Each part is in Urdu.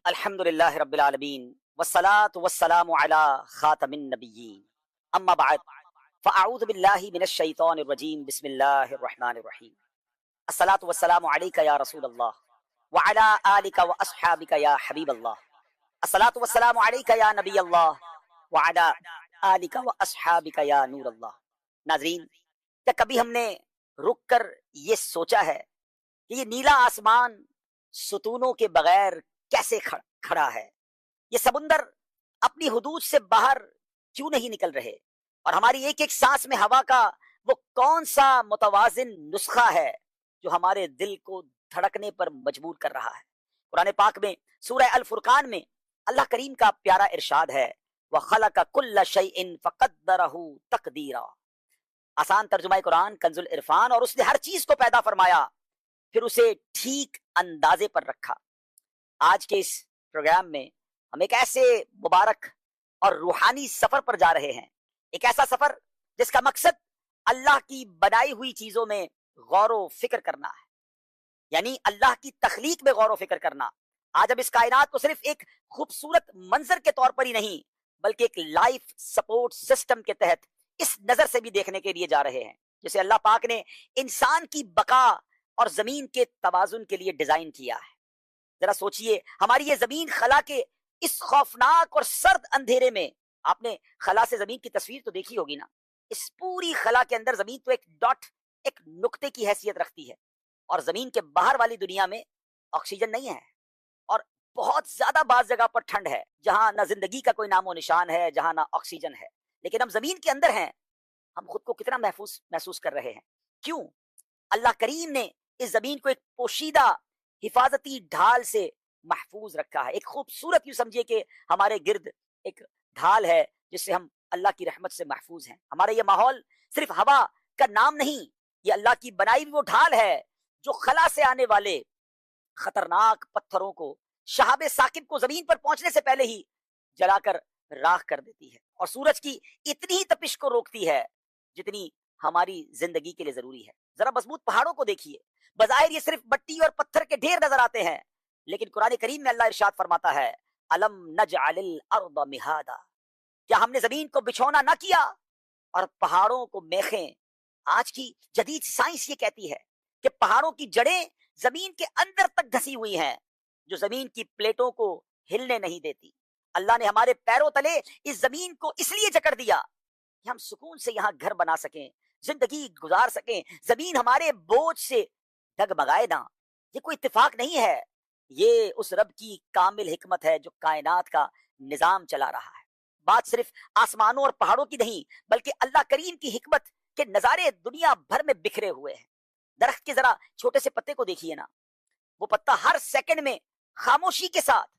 الحمدللہ رب العالمین والصلاة والسلام علی خاتم النبیین اما بعد فاعوذ باللہ من الشیطان الرجیم بسم اللہ الرحمن الرحیم الصلاة والسلام علیک یا رسول اللہ وعلی آلک واصحابک یا حبیب اللہ الصلاة والسلام علیک یا نبی اللہ وعلی آلک واصحابک یا نور اللہ۔ ناظرین، کیا کبھی ہم نے رک کر یہ سوچا ہے کہ یہ نیلا آسمان ستونوں کے بغیر کیسے کھڑا ہے؟ یہ سمندر اپنی حدود سے باہر کیوں نہیں نکل رہے؟ اور ہماری ایک ایک سانس میں ہوا کا وہ کون سا متوازن نسخہ ہے جو ہمارے دل کو دھڑکنے پر مجبور کر رہا ہے؟ قرآن پاک میں سورہ الفرقان میں اللہ کریم کا پیارا ارشاد ہے، وَخَلَقَ كُلَّ شَيْءٍ فَقَدَّرَهُ تَقْدِيرًا۔ آسان ترجمہ قرآن کنز العرفان، اور اس نے ہر چیز کو پیدا فرمایا پھر اسے ٹھیک اندازے پر رکھا۔ آج کے اس پروگرام میں ہم ایک ایسے مبارک اور روحانی سفر پر جا رہے ہیں، ایک ایسا سفر جس کا مقصد اللہ کی بنائی ہوئی چیزوں میں غور و فکر کرنا ہے، یعنی اللہ کی تخلیق میں غور و فکر کرنا۔ آج ہم اس کائنات کو صرف ایک خوبصورت منظر کے طور پر ہی نہیں بلکہ ایک لائف سپورٹ سسٹم کے تحت اس نظر سے بھی دیکھنے کے لیے جا رہے ہیں جسے اللہ پاک نے انسان کی بقا اور زمین کے توازن کے لیے ڈیزائن کیا ہے۔ ذرا سوچئے، ہماری یہ زمین خلا کے اس خوفناک اور سرد اندھیرے میں، آپ نے خلا سے زمین کی تصویر تو دیکھی ہوگی نا، اس پوری خلا کے اندر زمین تو ایک ڈاٹ، ایک نقطے کی حیثیت رکھتی ہے، اور زمین کے باہر والی دنیا میں آکسیجن نہیں ہے، اور بہت زیادہ بعض جگہ پر ٹھنڈ ہے جہاں نہ زندگی کا کوئی نام و نشان ہے، جہاں نہ آکسیجن ہے، لیکن ہم زمین کے اندر ہیں۔ ہم خود کو کتنا محسوس کر رہے ہیں؟ کیوں؟ اللہ کریم نے اس زمین کو ایک پوشیدہ حفاظتی ڈھال سے محفوظ رکھا ہے، ایک خوبصورت، یوں سمجھیے کہ ہمارے گرد ایک ڈھال ہے جس سے ہم اللہ کی رحمت سے محفوظ ہیں۔ ہمارا یہ ماحول صرف ہوا کا نام نہیں، یہ اللہ کی بنائی ہوئی وہ ڈھال ہے جو خلا سے آنے والے خطرناک پتھروں کو، شہاب ثاقب کو زمین پر پہنچنے سے پہلے ہی جلا کر راکھ کر دیتی ہے، اور سورج کی اتنی ہی تپش کو روکتی ہے جتنی ہماری زندگی کے لیے ضروری ہے۔ ذرا مضبوط پہاڑوں کو دیکھیے، بظاہر یہ صرف مٹی اور پتھر کے ڈھیر نظر آتے ہیں، لیکن قرآن کریم میں اللہ ارشاد فرماتا ہے، الم نجعل الارض مہادا، کیا ہم نے زمین کو بچھونا نہ کیا اور پہاڑوں کو میخیں؟ آج کی جدید سائنس یہ کہتی ہے کہ پہاڑوں کی جڑیں زمین کے اندر تک دھسی ہوئی ہیں جو زمین کی پلیٹوں کو ہلنے نہیں دیتی۔ اللہ نے ہمارے پیروں تلے اس زمین کو اس لیے جکڑ دیا کہ ہم سکون سے یہاں گھر بنا سکیں، زندگی گزار سکیں، زمین ہمارے بوجھ سے ڈگمگائے نہ۔ یہ کوئی اتفاق نہیں ہے، یہ اس رب کی کامل حکمت ہے جو کائنات کا نظام چلا رہا ہے۔ بات صرف آسمانوں اور پہاڑوں کی نہیں بلکہ اللہ کریم کی حکمت کے نظارے دنیا بھر میں بکھرے ہوئے ہیں۔ درخت کے ذرا چھوٹے سے پتے کو دیکھیے نا، وہ پتا ہر سیکنڈ میں خاموشی کے ساتھ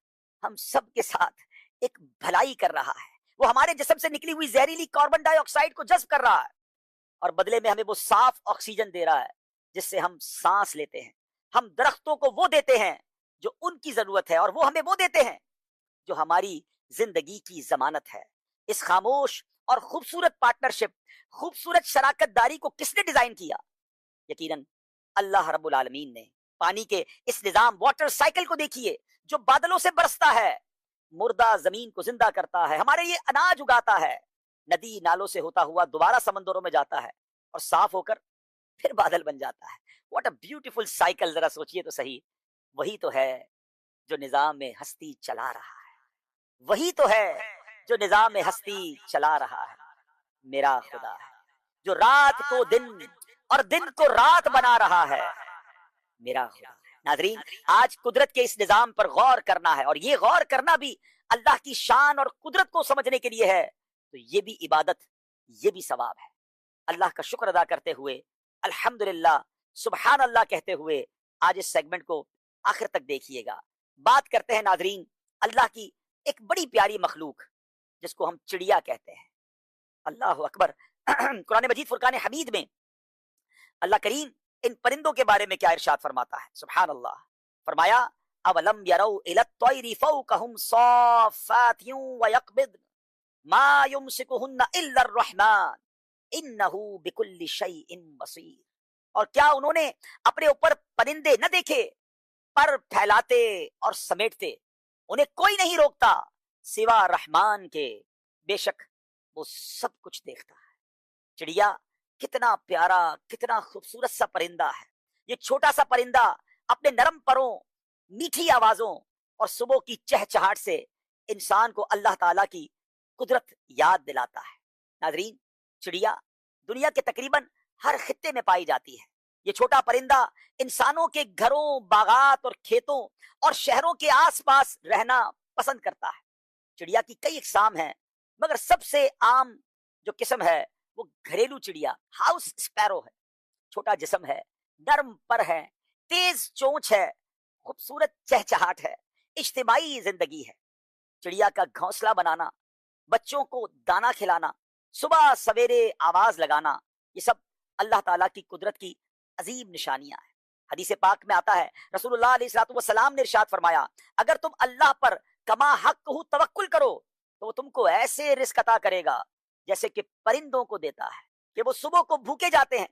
ہم سب کے ساتھ ایک بھلائی کر رہا ہے۔ وہ ہمارے جسم سے نکلی ہوئی زہریلی کاربن ڈائی آکسائڈ کو جذب کر رہا ہے اور بدلے میں ہمیں وہ صاف آکسیجن دے رہا ہے جس سے ہم سانس لیتے ہیں۔ ہم درختوں کو وہ دیتے ہیں جو ان کی ضرورت ہے، اور وہ ہمیں وہ دیتے ہیں جو ہماری زندگی کی ضمانت ہے۔ اس خاموش اور خوبصورت پارٹنرشپ، خوبصورت شراکت داری کو کس نے ڈیزائن کیا؟ یقیناً اللہ رب العالمین نے۔ پانی کے اس نظام واٹر سائیکل کو دیکھیے جو بادلوں سے برستا ہے، مردہ زمین کو زندہ کرتا ہے، ہمارے لیے اناج اگاتا ہے، ندی نالوں سے ہوتا ہوا دوبارہ سمندروں میں جاتا ہے اور صاف ہو کر پھر بادل بن جاتا ہے۔ واٹ اے بیوٹیفل سائیکل، ذرا سوچئے تو صحیح۔ وہی تو ہے جو نظام ہستی چلا رہا ہے، وہی تو ہے جو نظام ہستی چلا رہا ہے۔ میرا خدا ہے جو رات کو دن اور دن کو رات بنا رہا ہے، میرا خدا ہے۔ ناظرین، آج قدرت کے اس نظام پر غور کرنا ہے، اور یہ غور کرنا بھی اللہ کی شان اور قدرت کو سمجھنے کے لیے ہے، تو یہ بھی عبادت، یہ بھی ثواب ہے۔ اللہ کا شکر ادا کرتے ہوئے، الحمدللہ، سبحان اللہ کہتے ہوئے آج اس سیگمنٹ کو آخر تک دیکھیے گا۔ بات کرتے ہیں ناظرین اللہ کی ایک بڑی پیاری مخلوق جس کو ہم چڑیا کہتے ہیں۔ اللہ اکبر۔ قرآن مجید فرقان حمید میں اللہ کریم ان پرندوں کے بارے میں کیا ارشاد فرماتا ہے؟ سبحان اللہ۔ فرمایا، اولم یروا الی الطیر فوقہم صافات ویقبضن ما یمسکہن الا الرحمن انہ بکل شیء بصیر۔ اور کیا انہوں نے اپنے اوپر پرندے نہ دیکھے، پر پھیلاتے اور سمیٹتے؟ انہیں کوئی نہیں روکتا سوا رحمان کے، بے شک وہ سب کچھ دیکھتا ہے۔ چڑیا کتنا پیارا، کتنا خوبصورت سا پرندہ ہے۔ یہ چھوٹا سا پرندہ اپنے نرم پروں، میٹھی آوازوں اور صبح کی چہچہاٹ سے انسان کو اللہ تعالیٰ کی قدرت یاد دلاتا ہے۔ ناظرین، چڑیا دنیا کے تقریباً ہر خطے میں پائی جاتی ہے۔ یہ چھوٹا پرندہ انسانوں کے گھروں، باغات اور کھیتوں اور شہروں کے آس پاس رہنا پسند کرتا ہے۔ چڑیا کی کئی اقسام ہیں، مگر سب سے عام جو قسم ہے وہ گھریلو چڑیا ہاؤس اسپیرو ہے۔ چھوٹا جسم ہے، نرم پر ہے، تیز چونچ ہے، خوبصورت چہچہاٹ ہے، اجتماعی زندگی ہے۔ چڑیا کا گھونسلہ بنانا، بچوں کو دانا کھلانا، صبح سویرے آواز لگانا، یہ سب اللہ تعالیٰ کی قدرت کی عظیم نشانیاں ہیں۔ حدیث پاک میں آتا ہے، رسول اللہ علیہ الصلوۃ والسلام نے ارشاد فرمایا، اگر تم اللہ پر کما حق ہو توکل کرو تو وہ تم کو ایسے رزق عطا کرے گا جیسے کہ پرندوں کو دیتا ہے، کہ وہ صبح کو بھوکے جاتے ہیں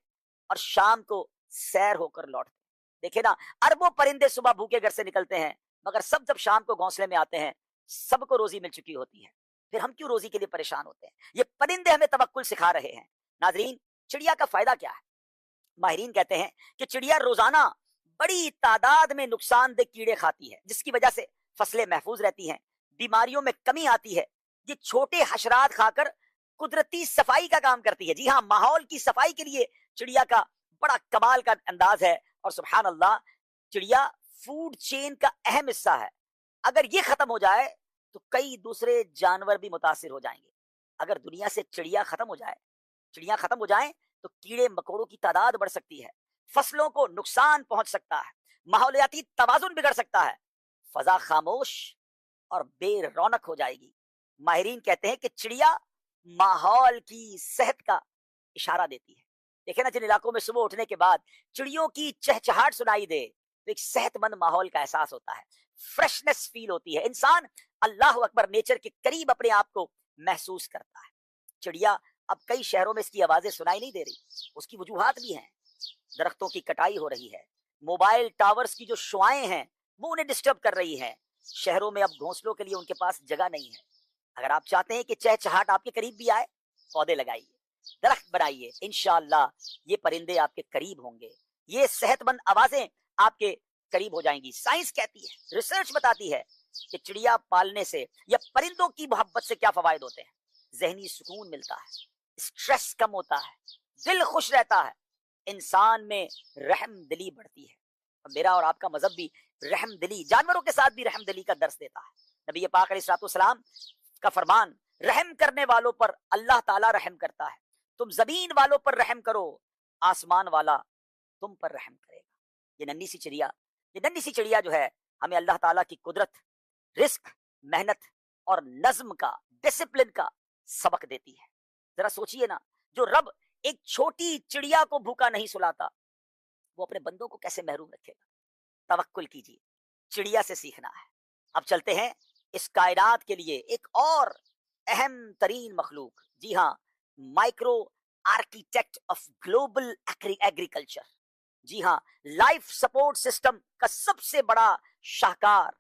اور شام کو سیر ہو کر لوٹتے ہیں۔ دیکھیں نا، اربوں پرندے صبح بھوکے گھر سے نکلتے ہیں، مگر سب جب شام کو گھونسلے میں آتے ہیں سب کو روزی مل چکی ہوتی ہے، پھر ہم کیوں روزی کے لیے پریشان ہوتے ہیں؟ یہ پرندے ہمیں توکل سکھا رہے ہیں۔ ناظرین، چڑیا کا فائدہ کیا ہے؟ ماہرین کہتے ہیں کہ چڑیا روزانہ بڑی تعداد میں نقصان دہ کیڑے کھاتی ہے، جس کی وجہ سے فصلیں محفوظ رہتی ہیں، بیماریوں میں کمی آتی ہے۔ یہ چھوٹے حشرات کھا کر قدرتی صفائی کا کام کرتی ہے۔ جی ہاں، ماحول کی صفائی کے لیے چڑیا کا بڑا کمال کا انداز ہے، اور سبحان اللہ، چڑیا فوڈ چین کا اہم حصہ ہے۔ اگر یہ ختم ہو جائے تو کئی دوسرے جانور بھی متاثر ہو جائیں گے۔ اگر دنیا سے چڑیا ختم ہو جائیں تو کیڑے مکوڑوں کی تعداد بڑھ سکتی ہے، فصلوں کو نقصان پہنچ سکتا ہے، ماحولیاتی توازن بگڑ سکتا ہے، فضا خاموش اور بے رونق ہو جائے گی۔ ماہرین کہتے ہیں کہ چڑیا ماحول کی صحت کا اشارہ دیتی ہے۔ دیکھیں نا، جن علاقوں میں صبح اٹھنے کے بعد چڑیوں کی چہچہاٹ سنائی دے تو ایک صحت مند ماحول کا احساس ہوتا ہے، فریشنس فیل ہوتی ہے، انسان اللہ اکبر نیچر کے قریب اپنے آپ کو محسوس کرتا ہے۔ چڑیا اب کئی شہروں میں اس کی آوازیں سنائی نہیں دے رہی، اس کی وجوہات بھی ہیں۔ درختوں کی کٹائی ہو رہی ہے، موبائل ٹاورز کی جو شعاعیں ہیں وہ انہیں ڈسٹرب کر رہی ہیں، شہروں میں اب گھونسلوں کے لیے ان کے پاس جگہ نہیں ہے۔ اگر آپ چاہتے ہیں کہ چہچہاٹ آپ کے قریب بھی آئے، پودے لگائیے، درخت بنائیے، انشاءاللہ یہ پرندے آپ کے قریب ہوں گے، یہ صحت مند آوازیں آپ کے قریب ہو جائیں گی۔ سائنس کہتی ہے، ریسرچ بتاتی ہے کہ چڑیا پالنے سے یا پرندوں کی محبت سے کیا فوائد ہوتے ہیں۔ ذہنی سکون ملتا ہے، اسٹریس کم ہوتا ہے، دل خوش رہتا ہے، انسان میں رحم دلی بڑھتی ہے۔ میرا اور آپ کا مذہب بھی رحم دلی، جانوروں کے ساتھ بھی رحم دلی کا درس دیتا ہے۔ نبی پاک علیہ الصلوۃ والسلام کا فرمان، رحم کرنے والوں پر اللہ تعالیٰ رحم کرتا ہے، تم زمین والوں پر رحم کرو، آسمان والا تم پر رحم کرے گا۔ یہ ننھی سی چڑیا جو ہے ہمیں اللہ تعالیٰ کی قدرت، رزق، محنت اور نظم کا، ڈسپلن کا سبق دیتی ہے۔ ذرا سوچئے نا، جو رب ایک چھوٹی چڑیا کو بھوکا نہیں سلاتا، وہ اپنے بندوں کو کیسے محروم رکھے گا؟ توکل کیجیے، چڑیا سے سیکھنا ہے۔ اب چلتے ہیں اس کائنات کے لیے ایک اور اہم ترین مخلوق، جی ہاں، micro architect of global agriculture, جی ہاں، لائف سپورٹ سسٹم کا سب سے بڑا شاہکار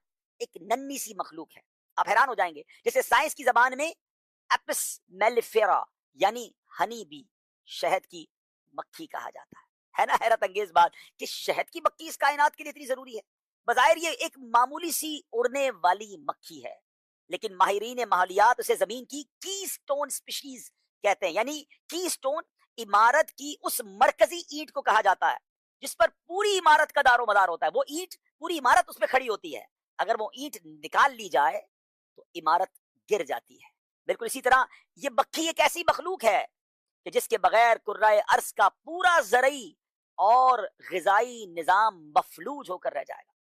ایک ننھی سی مخلوق ہے۔ آپ حیران ہو جائیں گے، جسے سائنس کی زبان میں ایپس میلیفیرا یعنی ہنی بی، شہد کی مکھی کہا جاتا ہے نا حیرت انگیز بات کہ شہد کی مکھی اس کائنات کے لیے اتنی ضروری ہے۔ بظاہر یہ ایک معمولی سی اڑنے والی مکھی ہے، لیکن ماہرین ماحولیات اسے زمین کی کی سٹون سپیشیز کہتے ہیں، یعنی کی سٹون عمارت کی اس مرکزی اینٹ کو کہا جاتا ہے جس پر پوری عمارت کا دار و مدار ہوتا ہے۔ وہ اینٹ، پوری عمارت اس پہ کھڑی ہوتی ہے، اگر وہ اینٹ نکال لی جائے تو عمارت گر جاتی ہے۔ بالکل اسی طرح یہ مکھی ایک ایسی مخلوق ہے کہ جس کے بغیر کرۂ ارض کا پورا زرعی اور غذائی نظام مفلوج ہو کر رہ جائے گا۔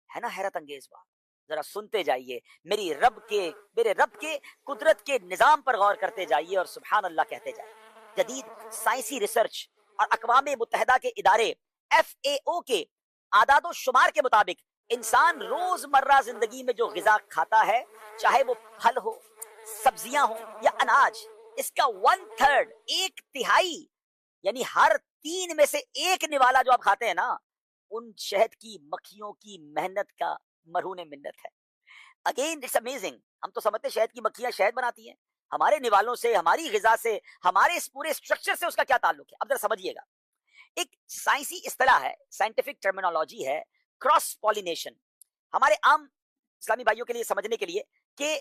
ہے نا حیرت انگیز بات؟ ذرا سنتے جائیے، میرے رب کے قدرت کے نظام پر غور کرتے جائیے اور سبحان اللہ کہتے جائیے۔ جدید سائنسی ریسرچ اور اقوام متحدہ کے ادارے FAO کے اعداد و شمار کے مطابق انسان روز مرہ زندگی میں جو غذا کھاتا ہے، چاہے وہ پھل ہو، سبزیاں ہوں یا اناج، اس کا 1/3، 1/3، یعنی ہر 3 میں سے 1 نوالا جو آپ کھاتے ہیں نا، ان شہد کی مکھیوں کی محنت کا مرہون منت ہے۔ Again it's amazing. ہم تو سمجھتے شہد کی مکھیاں شہد بناتی ہیں، ہمارے نوالوں سے، ہماری غذا سے، ہمارے اس پورے اسٹرکچر سے اس کا کیا تعلق ہے؟ اب ذرا سمجھیے گا. ایک سائنسی اصطلاح ہے، سائنٹیفک ٹرمینالوجی ہے، کراس پالینیشن. ہمارے عام اسلامی بھائیوں کے لیے سمجھنے کے لیے کہ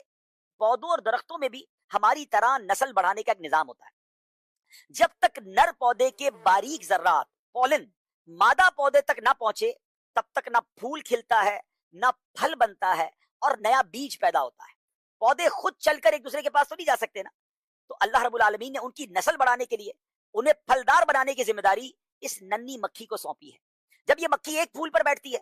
پودوں اور درختوں میں بھی ہماری طرح نسل بڑھانے کا ایک نظام ہوتا ہے. جب تک نر پودے کے باریک ذرات پولن مادہ پودے تک نہ پہنچے، تب تک نہ پھول کھلتا ہے، نہ پھل بنتا ہے، اور نیا بیج پیدا ہوتا ہے. پودے خود چل کر ایک دوسرے کے پاس تو نہیں جا سکتے نا. تو اللہ رب العالمین نے ان کی نسل بڑھانے کے لیے، انہیں پھلدار بنانے کی ذمہ داری اس ننھی مکھی کو سونپی ہے. جب یہ مکھی ایک پھول پر بیٹھتی ہے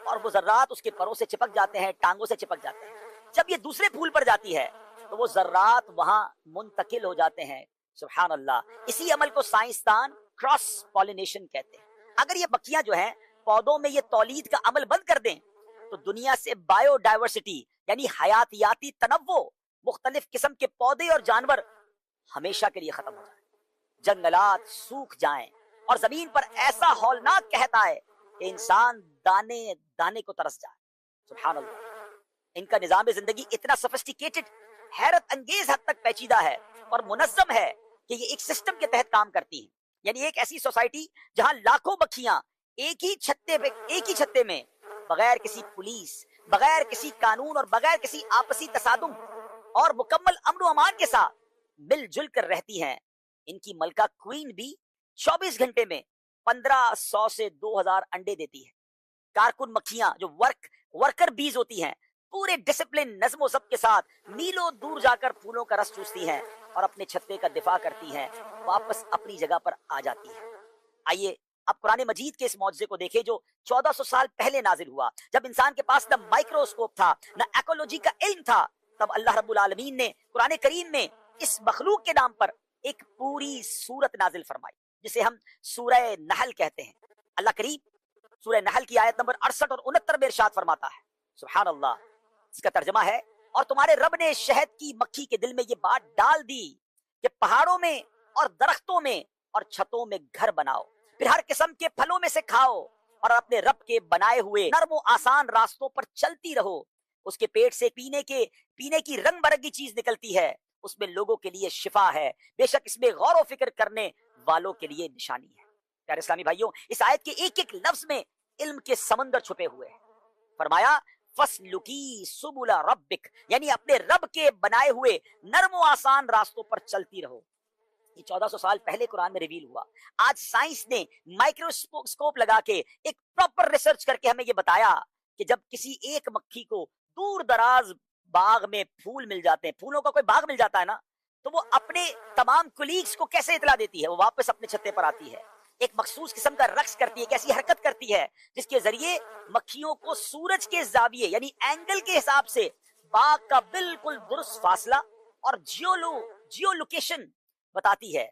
اور وہ ذرات اس کے پروں سے چپک جاتے ہیں، ٹانگوں سے چپک جاتے ہیں، جب یہ دوسرے پھول پر جاتی ہے تو وہ ذرات وہاں منتقل ہو جاتے ہیں. سبحان اللہ. اسی عمل کو سائنسدان کراس پالینیشن کہتے ہیں. اگر یہ مکھیاں جو ہیں پودوں میں یہ تولید کا عمل بند کر دیں تو دنیا سے بایو ڈائیورسٹی یعنی حیاتیاتی تنوع، مختلف قسم کے پودے اور جانور ہمیشہ کے لیے ختم ہو جائیں، جنگلات سوکھ جائیں، اور زمین پر ایسا ہولناک قحط آئے کہ انسان دانے دانے کو ترس جائے. سبحان اللہ. ان کا نظام زندگی اتنا سفسٹیکیٹڈ، حیرت انگیز حد تک پیچیدہ ہے اور منظم ہے کہ یہ ایک سسٹم کے تحت کام کرتی ہیں. یعنی ایک ایسی سوسائٹی جہاں لاکھوں مکھیاں ایک ہی چھتے میں بغیر کسی پولیس، بغیر کسی قانون اور بغیر کسی آپسی تصادم اور مکمل امن و امان کے ساتھ مل جل کر رہتی ہیں. ان کی ملکہ کوئین بھی 24 گھنٹے میں 1500 سے 2000 انڈے دیتی ہے. کارکن مکھیاں جو ورکر بیز ہوتی ہیں، پورے ڈسپلن نظم و ضبط کے ساتھ میلوں دور جا کر پھولوں کا رس چوستی ہیں اور اپنے چھتے کا دفاع کرتی ہیں، واپس اپنی جگہ پر آ جاتی ہیں. آئیے اب قرآن مجید کے اس معجزے کو دیکھیں جو 1400 سال پہلے نازل ہوا، جب انسان کے پاس نہ مائکروسکوپ تھا، نہ ایکولوجی کا علم تھا. تب اللہ رب العالمین نے قرآن کریم میں اس مخلوق کے نام پر ایک پوری سورت نازل فرمائی جسے ہم سورہ نحل کہتے ہیں. اللہ کریم سورہ نحل کی آیت نمبر 68 اور 69 میں ارشاد فرماتا ہے، سبحان اللہ. اس کا ترجمہ ہے، اور تمہارے رب نے شہد کی مکھی کے دل میں یہ بات ڈال دی کہ پہاڑوں میں اور درختوں میں اور چھتوں میں گھر بناؤ، پھر ہر قسم کے پھلوں میں سے کھاؤ اور اپنے رب کے بنائے ہوئے نرم و آسان راستوں پر چلتی رہو. اس کے پیٹ سے پینے کی رنگ برنگی چیز نکلتی ہے، اس میں لوگوں کے لیے شفا ہے، بے شک اس میں غور و فکر کرنے والوں کے لیے نشانی ہے. پیارے اسلامی بھائیوں، اس آیت کے ایک ایک لفظ میں علم کے سمندر چھپے ہوئے ہیں. فرمایا فَاسْلُكِي سُبُلَ رَبِّكَ، یعنی اپنے رب کے بنائے ہوئے نرم و آسان راستوں پر چلتی رہو. یہ 1400 سال پہلے قرآن میں ریویل ہوا. آج سائنس نے مائکروسکوپ لگا کے ایک پراپر ریسرچ کر کے ہمیں یہ بتایا کہ جب کسی ایک مکھی کو دور دراز باغ میں پھول مل جاتے ہیں، پھولوں کا کوئی باغ مل جاتا ہے نا، تو وہ اپنے تمام کولیگز کو کیسے اطلاع دیتی ہے؟ وہ واپس اپنے چھتے پر آتی ہے، ایک مخصوص قسم کا رقص کرتی ہے، ایک ایسی حرکت کرتی ہے جس کے ذریعے مکھیوں کو سورج کے زاویے یعنی اینگل کے حساب سے باغ کا بالکل درست فاصلہ اور جیو لوکیشن بتاتی ہے.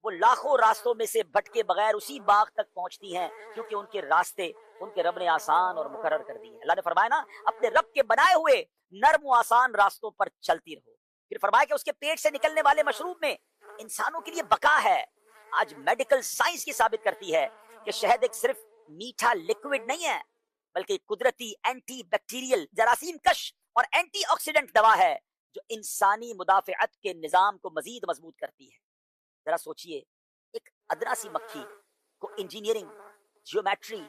وہ لاکھوں راستوں میں سے بھٹکے بغیر اسی باغ تک پہنچتی ہیں، کیونکہ ان کے راستے ان کے رب نے آسان اور مقرر کر دیے. اللہ نے فرمایا نا، اپنے رب کے بنائے ہوئے نرم و آسان راستوں پر چلتی رہو. پھر فرمایا کہ اس کے پیٹ سے نکلنے والے مشروب میں انسانوں کے لیے بقا ہے. آج میڈیکل سائنس کی ثابت کرتی ہے کہ شہد ایک صرف میٹھا لیکوڈ نہیں ہے، بلکہ قدرتی اینٹی بیکٹیریل، جراثیم کش اور اینٹی آکسیڈنٹ دوا ہے جو انسانی مدافعت کے نظام کو مزید مضبوط کرتی ہے. ذرا سوچئے، ایک ادنا سی مکھی کو انجینئرنگ، جیومیٹری،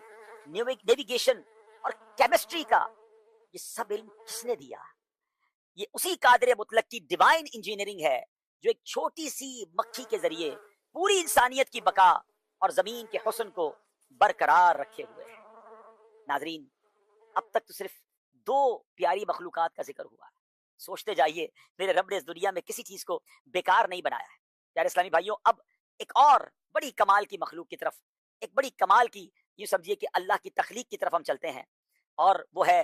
نیویگیشن اور کیمسٹری کا یہ سب علم کس نے دیا؟ یہ اسی قادر مطلق کی ڈیوائن انجینئرنگ ہے جو ایک چھوٹی سی مکھی کے ذریعے پوری انسانیت کی بقا اور زمین کے حسن کو برقرار رکھے ہوئے ہے. ناظرین، اب تک تو صرف 2 پیاری مخلوقات کا ذکر ہوا ہے. سوچتے جائیے، میرے رب نے اس دنیا میں کسی چیز کو بیکار نہیں بنایا ہے. پیارے اسلامی بھائیوں، اب ایک اور بڑی کمال کی مخلوق کی طرف، ایک بڑی کمال کی، یہ سمجھیے کہ اللہ کی تخلیق کی طرف ہم چلتے ہیں، اور وہ ہے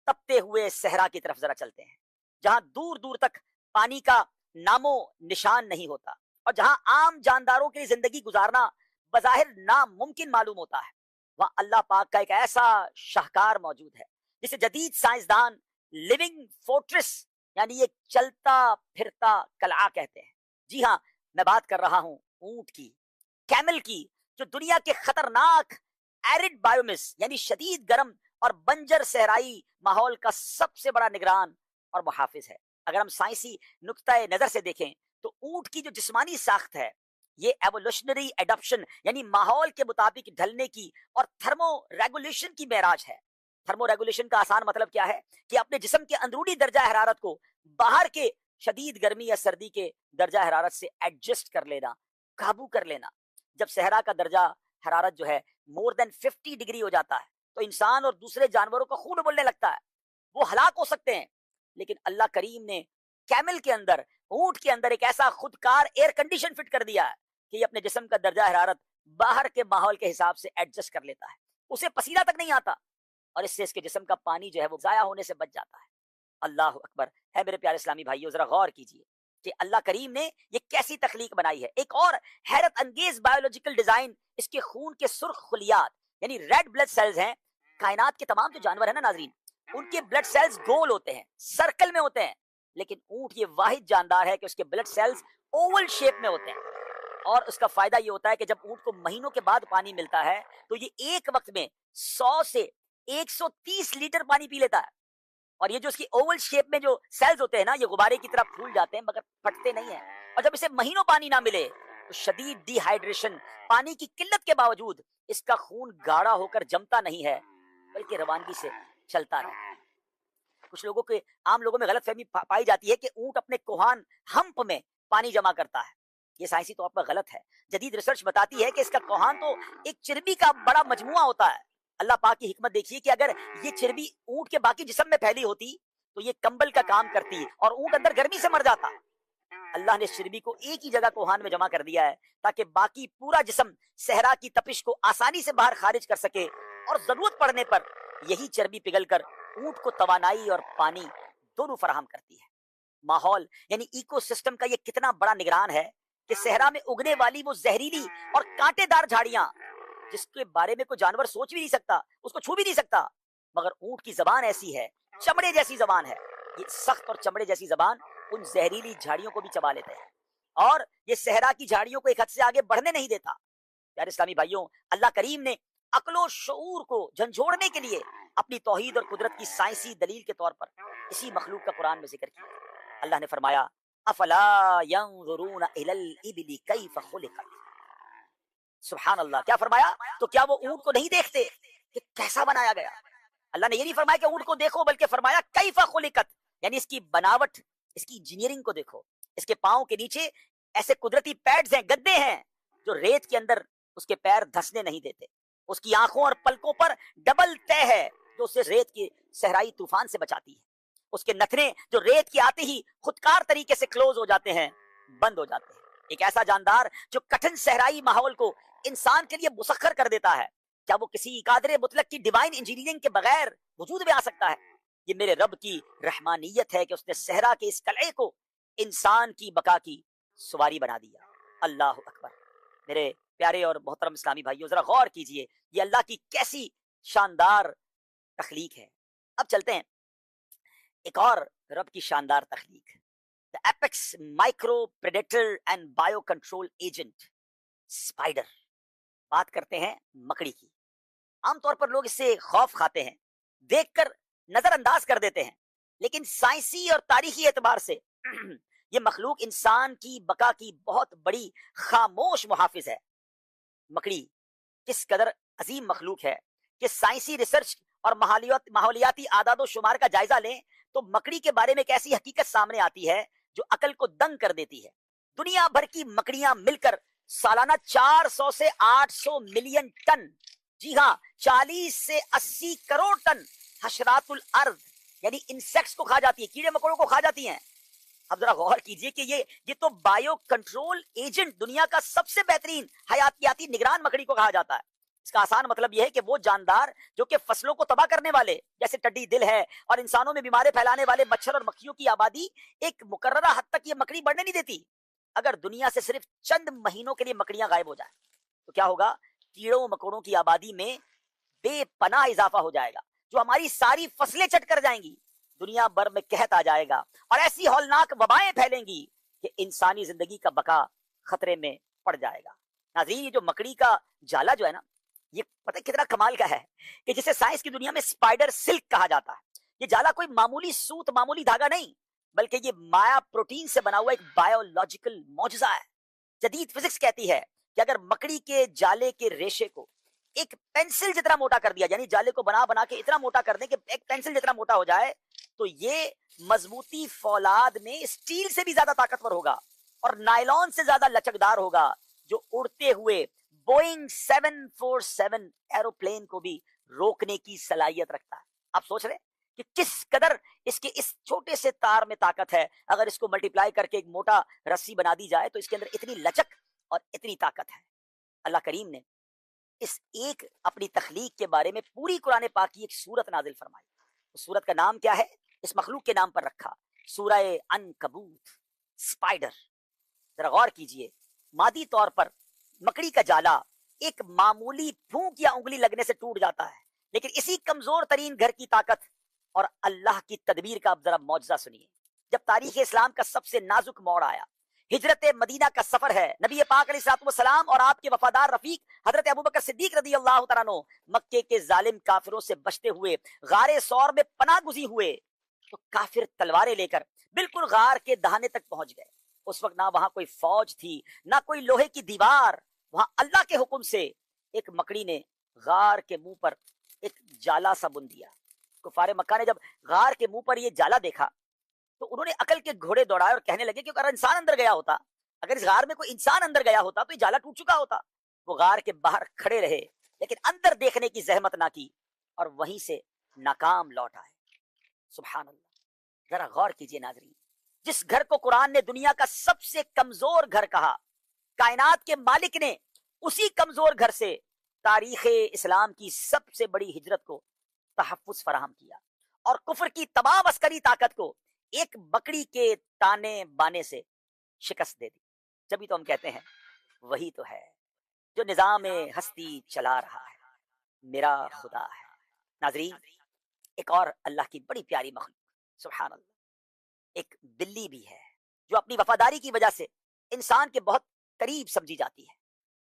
تپتے ہوئے صحرا کی طرف. ذرا چلتے ہیں جہاں دور دور تک پانی کا نامو نشان نہیں ہوتا، اور جہاں عام جانداروں کے لیے زندگی گزارنا بظاہر ناممکن معلوم ہوتا ہے. وہاں اللہ پاک کا ایک ایسا شاہکار موجود ہے جسے جدید سائنسدان لیونگ فورٹریس یعنی ایک چلتا پھرتا قلعہ کہتے ہیں. جی ہاں، میں بات کر رہا ہوں اونٹ کی، کیمل کی، جو دنیا کے خطرناک ایرڈ بایومس یعنی شدید گرم اور بنجر صحرائی ماحول کا سب سے بڑا نگران اور محافظ ہے۔ اگر ہم سائنسی نقطۂ نظر سے دیکھیں تو اونٹ کی جو جسمانی ساخت ہے یہ ایوولوشنری ایڈاپشن یعنی ماحول کے مطابق ڈھلنے کی اور تھرمو ریگولیشن کی معراج ہے۔ تھرمو ریگولیشن کا آسان مطلب کیا ہے کہ اپنے جسم کے اندرونی درجہ حرارت کو باہر کے شدید گرمی یا سردی کے درجہ حرارت سے ایڈجسٹ کر لینا، قابو کر لینا۔ جب صحرا کا درجہ حرارت جو ہے مور دین 50 ڈگری ہو جاتا ہے تو انسان اور دوسرے جانوروں کا خون ابلنے لگتا ہے، وہ ہلاک ہو سکتے ہیں۔ لیکن اللہ کریم نے کیمل کے اندر، اونٹ کے اندر ایک ایسا خودکار ایئر کنڈیشن فٹ کر دیا ہے کہ یہ اپنے جسم کا درجہ حرارت باہر کے ماحول کے حساب سے ایڈجسٹ کر لیتا ہے، اسے پسینہ تک نہیں آتا، اور اس سے اس کے جسم کا پانی جو ہے وہ ضائع ہونے سے بچ جاتا ہے۔ اللہ اکبر ہے میرے پیارے اسلامی بھائیو، ذرا غور کیجئے کہ اللہ کریم نے یہ کیسی تخلیق بنائی ہے۔ ایک اور حیرت انگیز بایولوجیکل ڈیزائن اس کے خون کے سرخ خلیات یعنی ریڈ بلڈ سیلز ہیں۔ کائنات کے تمام جو جانور ہیں نا ناظرین، ان کے بلڈ سیلز گول ہوتے ہیں، سرکل میں ہوتے ہیں، لیکن اونٹ یہ واحد جاندار ہے کہ اس کے بلڈ سیلز اوول شیپ میں ہوتے ہیں۔ اور اس کا فائدہ یہ ہوتا ہے کہ جب اونٹ کو مہینوں کے بعد پانی ملتا ہے تو یہ ایک وقت میں 100 سے 130 لیٹر پانی پی لیتا ہے۔ اور یہ جو اس کی اوول شیپ میں جو سیلز ہوتے ہیں نا، یہ غبارے کی طرح پھول جاتے ہیں مگر پھٹتے نہیں ہیں۔ اور جب اسے مہینوں پانی نہ ملے تو شدید ڈی ہائیڈریشن، پانی کی قلت کے باوجود اس کا خون گاڑھا ہو کر جمتا نہیں ہے بلکہ روانگی سے چلتا رہتا ہے۔ کچھ لوگوں کے، عام لوگوں میں غلط فہمی پائی جاتی ہے کہ اونٹ اپنے کوہان ہمپ میں پانی جمع کرتا ہے۔ یہ سائنسی طور پر غلط ہے۔ جدید ریسرچ بتاتی ہے کہ اس کا کوہان تو ایک چربی کا بڑا مجموعہ ہوتا ہے۔ اللہ پاک کی حکمت دیکھیے کہ اگر یہ چربی اونٹ کے باقی جسم میں پھیلی ہوتی تو یہ کمبل کا کام کرتی اور اونٹ اندر گرمی سے مر جاتا۔ اللہ نے چربی کو ایک ہی جگہ کوہان میں جمع کر دیا ہے تاکہ باقی پورا جسم صحرا کی تپش کو آسانی سے باہر خارج کر سکے، اور ضرورت پڑنے پر یہی چربی پگھل کر اونٹ کو توانائی اور پانی دونوں فراہم کرتی ہے۔ ماحول یعنی ایکو سسٹم کا یہ کتنا بڑا نگران ہے کہ صحرا میں اگنے والی وہ زہریلی اور کانٹے دار جھاڑیاں جس کے بارے میں کوئی جانور سوچ بھی نہیں سکتا، اس کو چھو بھی نہیں سکتا، مگر اونٹ کی زبان ایسی ہے، چمڑے جیسی زبان ہے، یہ سخت اور چمڑے جیسی زبان ان زہریلی جھاڑیوں کو بھی چبا لیتے ہیں، اور یہ صحرا کی جھاڑیوں کو ایک حد سے آگے بڑھنے نہیں دیتا۔ پیارے اسلامی بھائیوں، اللہ کریم نے عقل و شعور کو جھنجھوڑنے کے لیے اپنی توحید اور قدرت کی سائنسی دلیل کے طور پر اسی مخلوق کا قرآن میں ذکر کیا۔ اللہ نے فرمایا افلا ينظرون الى الابل كيف خلقت۔ سبحان اللہ، کیا فرمایا؟ تو کیا وہ اونٹ کو نہیں دیکھتے کہ کیسا بنایا گیا؟ اللہ نے یہ نہیں فرمایا کہ اونٹ کو دیکھو، بلکہ فرمایا کیف خلقت، یعنی اس کی بناوٹ، اس کی انجینئرنگ کو دیکھو۔ اس کے پاؤں کے نیچے ایسے قدرتی پیڈز ہیں، گدے ہیں جو ریت کے اندر اس کے پیر دھسنے نہیں دیتے۔ اس کی آنکھوں اور پلکوں پر ڈبل تہ ہے جو اسے ریت کے صحرائی طوفان سے بچاتی ہے۔ اس کے نتنے جو ریت کے آتے ہی خودکار طریقے سے کلوز ہو جاتے ہیں، بند ہو جاتے ہیں۔ ایک ایسا جاندار جو کٹھن صحرائی ماحول کو انسان کے لیے مسخر کر دیتا ہے، کیا وہ کسی قادر مطلق کی ڈیوائن انجینئرنگ کے بغیر وجود میں آ سکتا ہے؟ یہ میرے رب کی رحمانیت ہے کہ اس نے صحرا کے اس قلعے کو انسان کی بقا کی سواری بنا دیا۔ اللہ اکبر۔ میرے پیارے اور محترم اسلامی بھائیوں، ذرا غور کیجئے، یہ اللہ کی کیسی شاندار تخلیق ہے۔ اب چلتے ہیں ایک اور رب کی شاندار تخلیق، the apex micro predator and bio control agent spider. بات کرتے ہیں مکڑی کی۔ عام طور پر لوگ اس سے خوف کھاتے ہیں، دیکھ کر نظر انداز کر دیتے ہیں، لیکن سائنسی اور تاریخی اعتبار سے یہ مخلوق انسان کی بقا کی بہت بڑی خاموش محافظ ہے۔ مکڑی کس قدر عظیم مخلوق ہے کہ سائنسی ریسرچ اور ماحولیاتی اعداد و شمار کا جائزہ لیں تو مکڑی کے بارے میں ایک ایسی حقیقت سامنے آتی ہے جو عقل کو دنگ کر دیتی ہے۔ دنیا بھر کی مکڑیاں مل کر سالانہ 400 سے 800 ملین ٹن، جی ہاں 40 سے 80 کروڑ ٹن حشرات الارض یعنی انسیکٹس کو کھا جاتی ہے، کیڑے مکوڑوں کو کھا جاتی ہیں۔ اب ذرا غور کیجئے کہ یہ تو بایو کنٹرول ایجنٹ، دنیا کا سب سے بہترین حیاتیاتی نگران مکڑی کو کہا جاتا ہے۔ اس کا آسان مطلب یہ ہے کہ وہ جاندار جو کہ فصلوں کو تباہ کرنے والے جیسے ٹڈی دل ہے اور انسانوں میں بیماریں پھیلانے والے مچھر اور مکھیوں کی آبادی ایک مقررہ حد تک یہ مکڑی بڑھنے نہیں دیتی۔ اگر دنیا سے صرف چند مہینوں کے لیے مکڑیاں غائب ہو جائیں تو کیا ہوگا؟ کیڑوں مکوڑوں کی آبادی میں بے پناہ اضافہ ہو جائے گا جو ہماری ساری فصلیں چٹ کر جائیں گی، دنیا بھر میں قحط آ جائے گا اور ایسی ہولناک وبائیں پھیلیں گی کہ انسانی زندگی کا بقا خطرے میں پڑ جائے گا۔ ناظرین، یہ جو مکڑی کا جالا جو ہے نا، یہ پتہ کتنا کمال کا ہے کہ جسے سائنس کی دنیا میں اسپائڈر سلک کہا جاتا ہے، یہ جالا کوئی معمولی سوت معمولی دھاگا نہیں، بلکہ یہ مایا پروٹین سے بنا ہوا ایک بایولوجیکل معجزہ ہے۔ جدید فزکس کہتی ہے کہ اگر مکڑی کے جالے کے ریشے کو ایک پینسل جتنا موٹا کر دیا، یعنی جالے کو بنا بنا کے اتنا موٹا کر دیں کہ ایک پینسل جتنا موٹا ہو جائے، تو یہ مضبوطی فولاد میں اسٹیل سے بھی زیادہ طاقتور ہوگا اور نائلون سے زیادہ لچکدار ہوگا، جو اڑتے ہوئے بوئنگ 747 ایروپلین کو بھی روکنے کی صلاحیت رکھتا ہے۔ آپ سوچ رہے کہ کس قدر اس کے اس چھوٹے سے تار میں طاقت ہے، اگر اس کو ملٹیپلائی کر کے ایک موٹا رسی بنا دی جائے تو اس کے اندر اتنی لچک اور اتنی طاقت ہے۔ اللہ کریم نے اس ایک اپنی تخلیق کے بارے میں پوری قرآن پاک کی ایک سورت نازل فرمائی۔ اس سورت کا نام کیا ہے؟ اس مخلوق کے نام پر رکھا، سورہ عنکبوت، اسپائڈر۔ ذرا غور کیجئے، مادی طور پر مکڑی کا جالا ایک معمولی پھونک یا انگلی لگنے سے ٹوٹ جاتا ہے، لیکن اسی کمزور ترین گھر کی طاقت اور اللہ کی تدبیر کا اب ذرا معجزہ سنیے۔ جب تاریخ اسلام کا سب سے نازک موڑ آیا، ہجرت مدینہ کا سفر ہے، نبی پاک علیہ الصلوۃ والسلام اور آپ کے وفادار رفیق حضرت ابوبکر صدیق رضی اللہ تعالیٰ عنہ مکے کے ظالم کافروں سے بچتے ہوئے غار ثور میں پناہ گزین ہوئے، تو کافر تلواریں لے کر بالکل غار کے دہانے تک پہنچ گئے۔ اس وقت نہ وہاں کوئی فوج تھی، نہ کوئی لوہے کی دیوار، وہاں اللہ کے حکم سے ایک مکڑی نے غار کے منہ پر ایک جالا سا بن دیا۔ کفار مکہ نے جب غار کے منہ پر یہ جالا دیکھا تو انہوں نے عقل کے گھوڑے دوڑائے اور کہنے لگے کہ اگر انسان اندر گیا ہوتا، اگر اس غار میں کوئی انسان اندر گیا ہوتا تو یہ جالا ٹوٹ چکا ہوتا۔ وہ غار کے باہر کھڑے رہے لیکن اندر دیکھنے کی زحمت نہ کی اور وہیں سے ناکام لوٹ آئے۔ سبحان اللہ، ذرا غور کیجئے ناظرین، جس گھر کو قرآن نے دنیا کا سب سے کمزور گھر کہا، کائنات کے مالک نے اسی کمزور گھر سے تاریخ اسلام کی سب سے بڑی ہجرت کو تحفظ فراہم کیا اور کفر کی تمام عسکری طاقت کو ایک بکری کے تانے بانے سے شکست دے دی۔ جبھی تو ہم کہتے ہیں وہی تو ہے جو نظام ہستی چلا رہا ہے، میرا خدا ہے۔ ناظرین، ایک اور اللہ کی بڑی پیاری مخلوق، سبحان اللہ، ایک بلی بھی ہے جو اپنی وفاداری کی وجہ سے انسان کے بہت قریب سمجھی جاتی ہے۔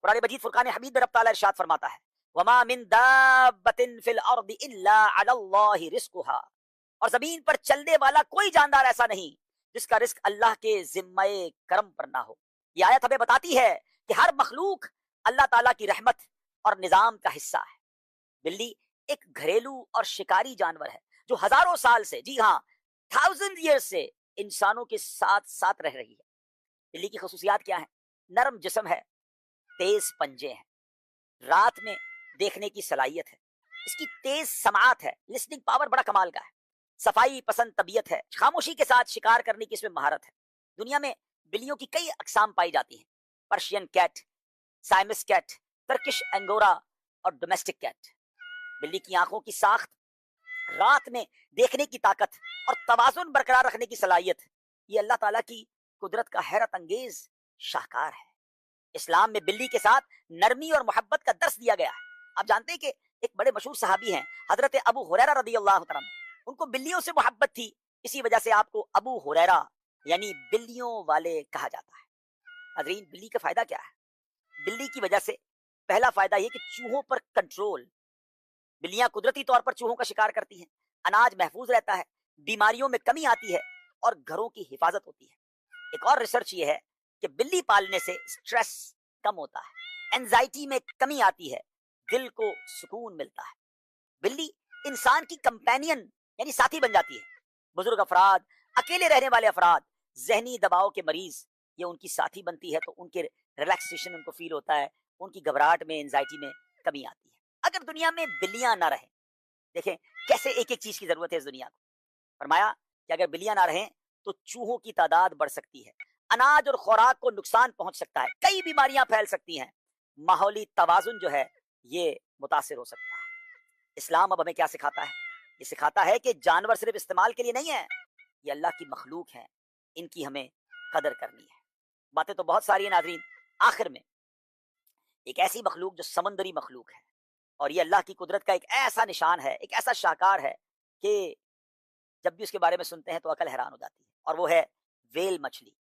قرآن مجید فرقان حمید میں رب تعالیٰ ارشاد فرماتا ہے، وَمَا مِن دَابَّةٍ فِي الْأَرْضِ إِلَّا عَلَى اللَّهِ رِزْقُهَا، اور زمین پر چلنے والا کوئی جاندار ایسا نہیں جس کا رزق اللہ کے ذمہ کرم پر نہ ہو۔ یہ آیت ہمیں بتاتی ہے کہ ہر مخلوق اللہ تعالیٰ کی رحمت اور نظام کا حصہ ہے۔ بلی ایک گھریلو اور شکاری جانور ہے جو ہزاروں سال سے، جی ہاں 1000 ایئر سے انسانوں کے ساتھ ساتھ رہ رہی ہے۔ بلی کی خصوصیات کیا ہیں؟ نرم جسم ہے، تیز پنجے ہیں، رات میں دیکھنے کی صلاحیت ہے، اس کی تیز سماعت ہے، لسننگ پاور بڑا کمال کا ہے، صفائی پسند طبیعت ہے، خاموشی کے ساتھ شکار کرنے کی اس میں مہارت ہے۔ دنیا میں بلیوں کی کئی اقسام پائی جاتی ہیں، Persian cat, Siamese cat, Turkish Angora اور ڈومیسٹک کیٹ۔ بلی کی آنکھوں کی ساخت، رات میں دیکھنے کی طاقت اور توازن برقرار رکھنے کی صلاحیت، یہ اللہ تعالیٰ کی قدرت کا حیرت انگیز شاہکار ہے۔ اسلام میں بلی کے ساتھ نرمی اور محبت کا درس دیا گیا ہے۔ آپ جانتے ہیں کہ ایک بڑے مشہور صحابی ہیں حضرت ابو ہریرہ رضی اللہ تعالیٰ عنہ، ان کو بلیوں سے محبت تھی، اسی وجہ سے آپ کو ابو ہریرہ یعنی بلیوں والے کہا جاتا ہے۔ حضرین، بلی کا فائدہ کیا ہے؟ بلی کی وجہ سے پہلا فائدہ یہ کہ چوہوں پر کنٹرول، بلیاں قدرتی طور پر چوہوں کا شکار کرتی ہیں، اناج محفوظ رہتا ہے، بیماریوں میں کمی آتی ہے اور گھروں کی حفاظت ہوتی ہے۔ ایک اور ریسرچ یہ ہے کہ بلی پالنے سے سٹریس کم ہوتا ہے، اینزائٹی میں کمی آتی ہے، دل کو سکون ملتا ہے۔ بلی انسان کی کمپینین یعنی ساتھی بن جاتی ہے۔ بزرگ افراد، اکیلے رہنے والے افراد، ذہنی دباؤ کے مریض، یہ ان کی ساتھی بنتی ہے تو ان کے ریلیکسیشن ان کو فیل ہوتا ہے، ان کی گھبراہٹ میں، اینزائٹی میں کمی آتی ہے۔ اگر دنیا میں بلیاں نہ رہیں، دیکھیں کیسے ایک ایک چیز کی ضرورت ہے اس دنیا کو، فرمایا کہ اگر بلیاں نہ رہیں تو چوہوں کی تعداد بڑھ سکتی ہے، اناج اور خوراک کو نقصان پہنچ سکتا ہے، کئی بیماریاں پھیل سکتی ہیں، ماحولی توازن جو ہے یہ متاثر ہو سکتا ہے۔ اسلام اب ہمیں کیا سکھاتا ہے؟ یہ سکھاتا ہے کہ جانور صرف استعمال کے لیے نہیں ہے، یہ اللہ کی مخلوق ہیں، ان کی ہمیں قدر کرنی ہے۔ باتیں تو بہت ساری ہیں ناظرین، آخر میں ایک ایسی مخلوق جو سمندری مخلوق ہے اور یہ اللہ کی قدرت کا ایک ایسا نشان ہے، ایک ایسا شاہکار ہے کہ جب بھی اس کے بارے میں سنتے ہیں تو عقل حیران ہو جاتی ہے، اور وہ ہے ویل مچھلی۔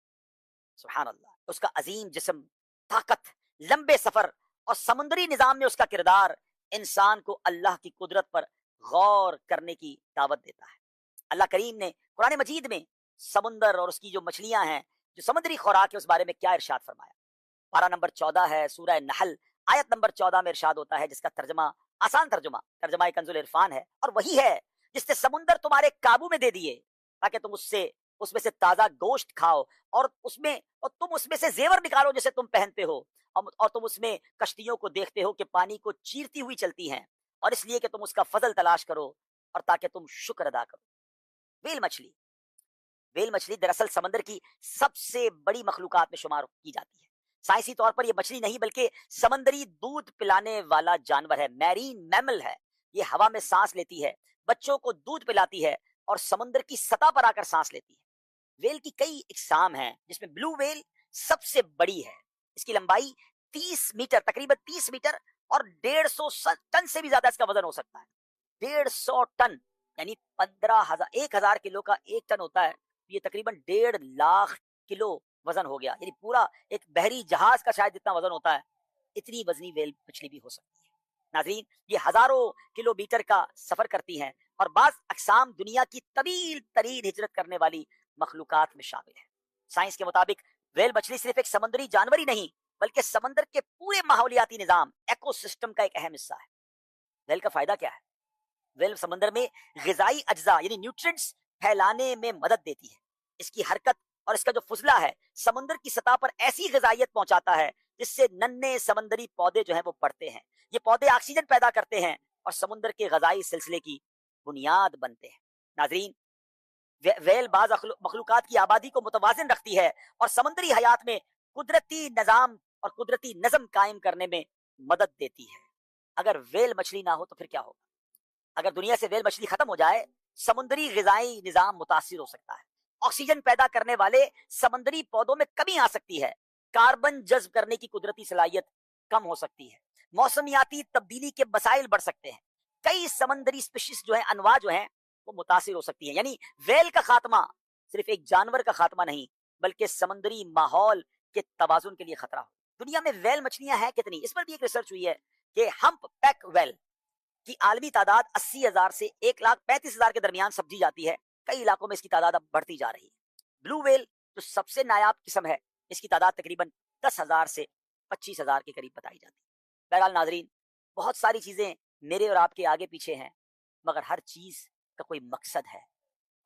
سبحان اللہ، اس کا عظیم جسم، طاقت، لمبے سفر اور سمندری نظام میں اس کا کردار انسان کو اللہ کی قدرت پر غور کرنے کی دعوت دیتا ہے۔ اللہ کریم نے قرآن مجید میں سمندر اور اس کی جو مچھلیاں ہیں، جو سمندری خوراک ہے، اس بارے میں کیا ارشاد فرمایا؟ پارہ نمبر 14 ہے، سورہ نحل، آیت نمبر 14 میں ارشاد ہوتا ہے، جس کا ترجمہ، آسان ترجمہ کنز العرفان ہے، اور وہی ہے جس نے سمندر تمہارے قابو میں دے دیے تاکہ تم اس میں سے تازہ گوشت کھاؤ، اور تم اس میں سے زیور نکالو جسے تم پہنتے ہو، اور تم اس میں کشتیوں کو دیکھتے ہو کہ پانی کو چیرتی ہوئی چلتی ہیں، اور اس لیے کہ تم اس کا فضل تلاش کرو اور تاکہ تم شکر ادا کرو۔ ویل مچھلی دراصل سمندر کی سب سے بڑی مخلوقات میں شمار کی جاتی ہے۔ سائنسی طور پر یہ مچھلی نہیں بلکہ سمندری دودھ پلانے والا جانور ہے، میرین میمل ہے۔ یہ ہوا میں سانس لیتی ہے، بچوں کو دودھ پلاتی ہے اور سمندر کی سطح پر آ کر سانس لیتی ہے۔ ویل کی کئی اقسام ہیں، جس میں بلو ویل سب سے بڑی ہے۔ اس کی لمبائی 30 میٹر، تقریباً 30 میٹر، اور 150 ٹن سے بھی زیادہ اس کا وزن ہو سکتا ہے۔ 150 ٹن یعنی 1000 کلو کا ایک ٹن ہوتا ہے، یہ تقریباً 1.5 لاکھ کلو وزن ہو گیا، یعنی پورا ایک بحری جہاز کا شاید جتنا وزن ہوتا ہے، اتنی وزنی ویل مچھلی بھی ہو سکتی ہے۔ ناظرین، یہ ہزاروں کلو میٹر کا سفر کرتی ہیں، اور بعض اقسام دنیا کی طویل ترین ہجرت کرنے والی مخلوقات میں شامل ہے۔ سائنس کے مطابق ویل مچھلی صرف ایک سمندری جانور ہی نہیں بلکہ سمندر کے پورے ماحولیاتی نظام، ایکو سسٹم کا ایک اہم حصہ ہے۔ ویل کا فائدہ کیا ہے؟ ویل سمندر میں غذائی اجزاء یعنی نیوٹرینٹس پھیلانے میں مدد دیتی ہے۔ اس کی حرکت اور اس کا جو فضلہ ہے سمندر کی سطح پر ایسی غذائیت پہنچاتا ہے جس سے ننھے سمندری پودے جو ہیں وہ بڑھتے ہیں۔ یہ پودے آکسیجن پیدا کرتے ہیں اور سمندر کے غذائی سلسلے کی بنیاد بنتے ہیں۔ ناظرین، ویل بعض مخلوقات کی آبادی کو متوازن رکھتی ہے اور سمندری حیات میں قدرتی نظام اور قدرتی نظم قائم کرنے میں مدد دیتی ہے۔ اگر ویل مچھلی نہ ہو تو پھر کیا ہوگا؟ اگر دنیا سے ویل مچھلی ختم ہو جائے، سمندری غذائی نظام متاثر ہو سکتا ہے، آکسیجن پیدا کرنے والے سمندری پودوں میں کمی آ سکتی ہے، کاربن جذب کرنے کی قدرتی صلاحیت کم ہو سکتی ہے، موسمیاتی تبدیلی کے مسائل بڑھ سکتے ہیں، کئی سمندری اسپیشیز جو ہیں، انواع جو ہیں، وہ متاثر ہو سکتی ہیں۔ یعنی ویل کا خاتمہ صرف ایک جانور کا خاتمہ نہیں بلکہ سمندری ماحول کے توازن کے لیے خطرہ ہو۔ دنیا میں ویل مچھلیاں ہیں کتنی؟ اس پر بھی ایک ریسرچ ہوئی ہے کہ ہمپ پیک ویل کی عالمی تعداد 80,000 سے 1,35,000 کے درمیان سمجھی جاتی ہے۔ کئی علاقوں میں اس کی تعداد اب بڑھتی جا رہی ہے۔ بلو ویل جو سب سے نایاب قسم ہے، اس کی تعداد تقریباً 10,000 سے 25,000 کے قریب بتائی جاتی ہے۔ بہرحال ناظرین، بہت ساری چیزیں میرے اور آپ کے آگے پیچھے ہیں، مگر ہر چیز کا کوئی مقصد ہے،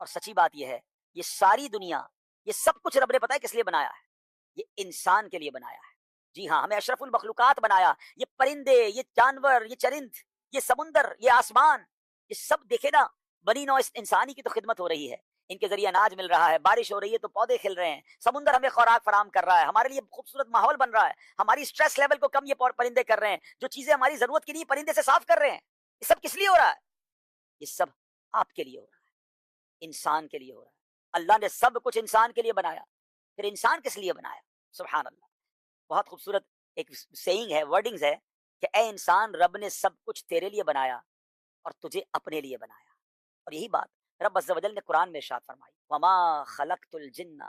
اور سچی بات یہ ہے، یہ ساری دنیا، یہ سب کچھ رب نے پتہ ہے کس لیے بنایا ہے؟ یہ انسان کے لیے بنایا ہے۔ جی ہاں، ہمیں اشرف المخلوقات بنایا۔ یہ پرندے، یہ جانور، یہ چرند، یہ سمندر، یہ آسمان، یہ سب دیکھے نا، بنی نوع انسانی کی تو خدمت ہو رہی ہے۔ ان کے ذریعے اناج مل رہا ہے، بارش ہو رہی ہے تو پودے کھل رہے ہیں، سمندر ہمیں خوراک فراہم کر رہا ہے، ہمارے لیے خوبصورت ماحول بن رہا ہے، ہماری سٹریس لیول کو کم یہ پرندے کر رہے ہیں، جو چیزیں ہماری ضرورت کی نہیں پرندے سے صاف کر رہے ہیں۔ یہ سب کس لیے ہو رہا ہے؟ یہ سب آپ کے لیے ہو رہا ہے، انسان کے لیے ہو رہا ہے۔ اللہ نے سب کچھ انسان کے لیے بنایا، پھر انسان کس لیے بنایا؟ سبحان اللہ، بہت خوبصورت ایک سیئنگ ہے، ورڈنگز ہے کہ اے انسان، رب نے سب کچھ تیرے لیے بنایا اور تجھے اپنے لیے بنایا۔ اور یہی بات رب عز و جل نے قرآن میں ارشاد فرمائی، وما خلقت الجن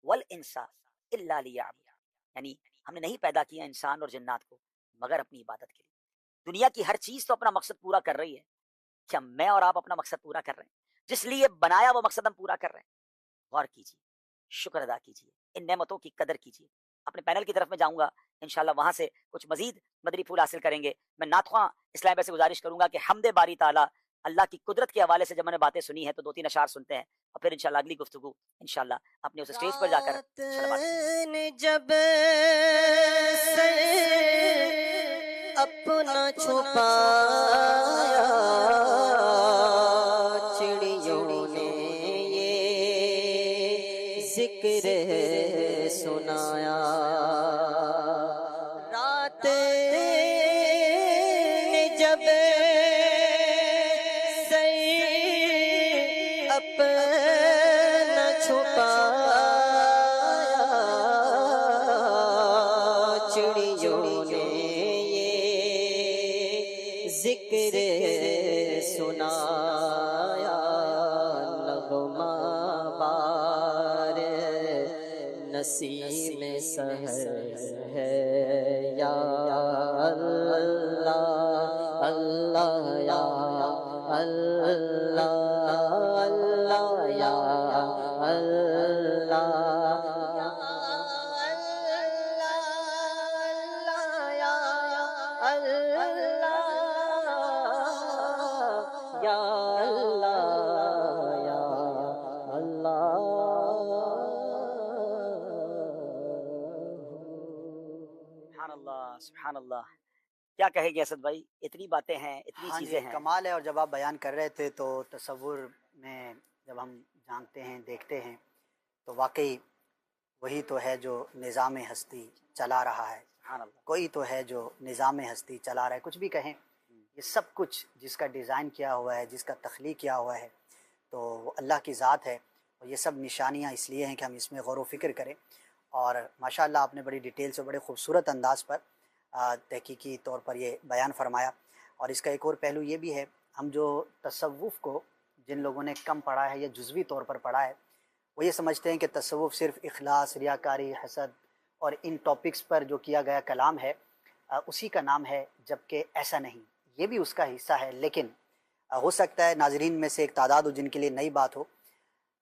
والانس الا لیعبدون، یعنی ہم نے نہیں پیدا کیا انسان اور جنات کو مگر اپنی عبادت کے لیے۔ دنیا کی ہر چیز تو اپنا مقصد پورا کر رہی ہے، کیا میں اور آپ اپنا مقصد پورا کر رہے ہیں؟ جس لیے بنایا وہ مقصد ہم پورا کر رہے ہیں؟ غور کیجیے، شکر ادا کیجیے، ان نعمتوں کی قدر کیجیے۔ اپنے پینل کی طرف میں جاؤں گا، انشاءاللہ وہاں سے کچھ مزید مدری پھول حاصل کریں گے۔ میں نعت خواں اسلام بھائی سے گزارش کروں گا کہ حمد باری تعالیٰ، اللہ کی قدرت کے حوالے سے جب میں نے باتیں سنی ہیں تو 2-3 اشعار سنتے ہیں، اور پھر انشاءاللہ اگلی گفتگو انشاءاللہ اپنے اس اسٹیج پر جا کر جب اپنا چھپایا چڑیوں نے یہ ذکر سنایا، رات نے جب اپنا چھپایا چڑیوں نے یہ ذکر سنایا، نغمہ بار نسیم سحر ہے یا اللہ، اللہ یا اللہ اللہ یا اللہ سبحان اللہ سبحان اللہ. کیا کہے گی اسد بھائی؟ اتنی باتیں ہیں، اتنی ہاں چیزیں جی، ہیں. کمال ہے. اور جب آپ بیان کر رہے تھے تو تصور میں جب ہم جانتے ہیں، دیکھتے ہیں، تو واقعی وہی تو ہے جو نظام ہستی چلا رہا ہے. سبحان اللہ. کوئی تو ہے جو نظام ہستی چلا رہا ہے. کچھ بھی کہیں، یہ سب کچھ جس کا ڈیزائن کیا ہوا ہے، جس کا تخلیق کیا ہوا ہے، تو وہ اللہ کی ذات ہے. اور یہ سب نشانیاں اس لیے ہیں کہ ہم اس میں غور و فکر کریں. اور ماشاءاللہ آپ نے بڑی ڈیٹیل سے، بڑے خوبصورت انداز پر تحقیقی طور پر یہ بیان فرمایا. اور اس کا ایک اور پہلو یہ بھی ہے، ہم جو تصوف کو جن لوگوں نے کم پڑھا ہے یا جزوی طور پر پڑھا ہے، وہ یہ سمجھتے ہیں کہ تصوف صرف اخلاص، ریاکاری، حسد اور ان ٹاپکس پر جو کیا گیا کلام ہے اسی کا نام ہے، جبکہ ایسا نہیں. یہ بھی اس کا حصہ ہے، لیکن ہو سکتا ہے ناظرین میں سے ایک تعداد ہو جن کے لیے نئی بات ہو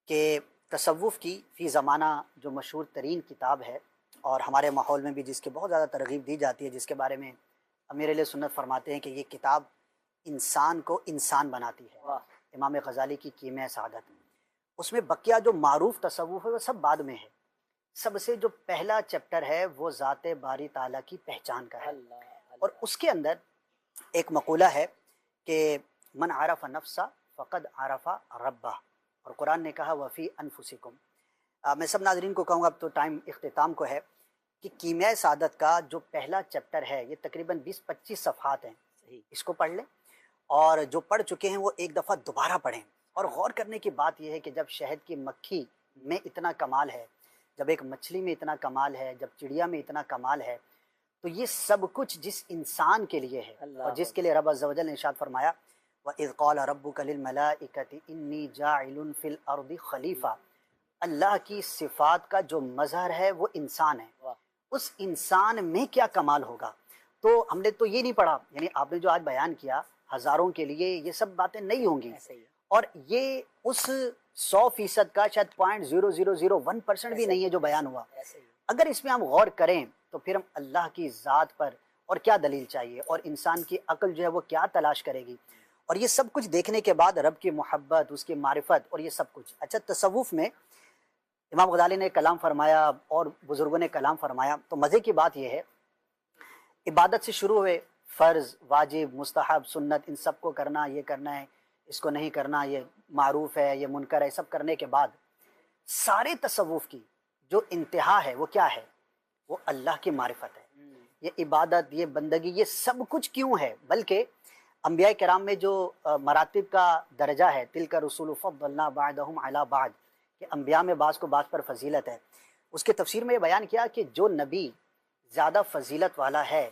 کہ تصوف کی فی زمانہ جو مشہور ترین کتاب ہے، اور ہمارے ماحول میں بھی جس کی بہت زیادہ ترغیب دی جاتی ہے، جس کے بارے میں امیر اہل سنت فرماتے ہیں کہ یہ کتاب انسان کو انسان بناتی ہے، امام غزالی کی کیمیہ سعادت. اس میں بقیہ جو معروف تصوف ہے وہ سب بعد میں ہے. سب سے جو پہلا چیپٹر ہے وہ ذات باری تعالیٰ کی پہچان کا ہے. اور اس کے اندر ایک مقولہ ہے کہ من عرف نفسہ فقد عرف ربہ، اور قرآن نے کہا وفی انفسکم. میں سب ناظرین کو کہوں گا، اب تو ٹائم اختتام کو ہے، کہ کیمیہ سعادت کا جو پہلا چیپٹر ہے یہ تقریباً 20-25 صفحات ہیں. اس کو پڑھ لیں، اور جو پڑھ چکے ہیں وہ ایک دفعہ دوبارہ پڑھیں. اور غور کرنے کی بات یہ ہے کہ جب شہد کی مکھی میں اتنا کمال ہے، جب ایک مچھلی میں اتنا کمال ہے، جب چڑیا میں اتنا کمال ہے، تو یہ سب کچھ جس انسان کے لیے ہے اور جس کے لیے رب عز و جل نے ارشاد فرمایا وَإِذْ قَالَ رَبُّكَ لِلْمَلَائِكَةِ إِنِّي جَاعِلٌ فِي الْأَرْضِ خلیفہ. اللہ کی صفات کا جو مظہر ہے وہ انسان ہے. اس انسان میں کیا کمال ہوگا؟ تو ہم نے تو یہ نہیں پڑھا، یعنی آپ نے جو آج بیان کیا ہزاروں کے لیے یہ سب باتیں نہیں ہوں گی، اور یہ اس 100% کا شاید 0.0001% بھی نہیں ہے جو بیان ہوا. اگر اس میں ہم غور کریں تو پھر ہم اللہ کی ذات پر اور کیا دلیل چاہیے، اور انسان کی عقل جو ہے وہ کیا تلاش کرے گی. اور یہ سب کچھ دیکھنے کے بعد رب کی محبت، اس کی معرفت اور یہ سب کچھ. اچھا، تصوف میں امام غزالی نے کلام فرمایا اور بزرگوں نے کلام فرمایا، تو مزے کی بات یہ ہے عبادت سے شروع ہوئے، فرض، واجب، مستحب، سنت، ان سب کو کرنا، یہ کرنا ہے، اس کو نہیں کرنا، یہ معروف ہے، یہ منکر ہے، سب کرنے کے بعد سارے تصوف کی جو انتہا ہے وہ کیا ہے؟ وہ اللہ کی معرفت ہے. یہ عبادت، یہ بندگی، یہ سب کچھ کیوں ہے؟ بلکہ انبیاء کرام میں جو مراتب کا درجہ ہے، تلک رسول فضلنا بعضهم علی بعض، کہ انبیاء میں بعض کو بعض پر فضیلت ہے. اس کے تفسیر میں یہ بیان کیا کہ جو نبی زیادہ فضیلت والا ہے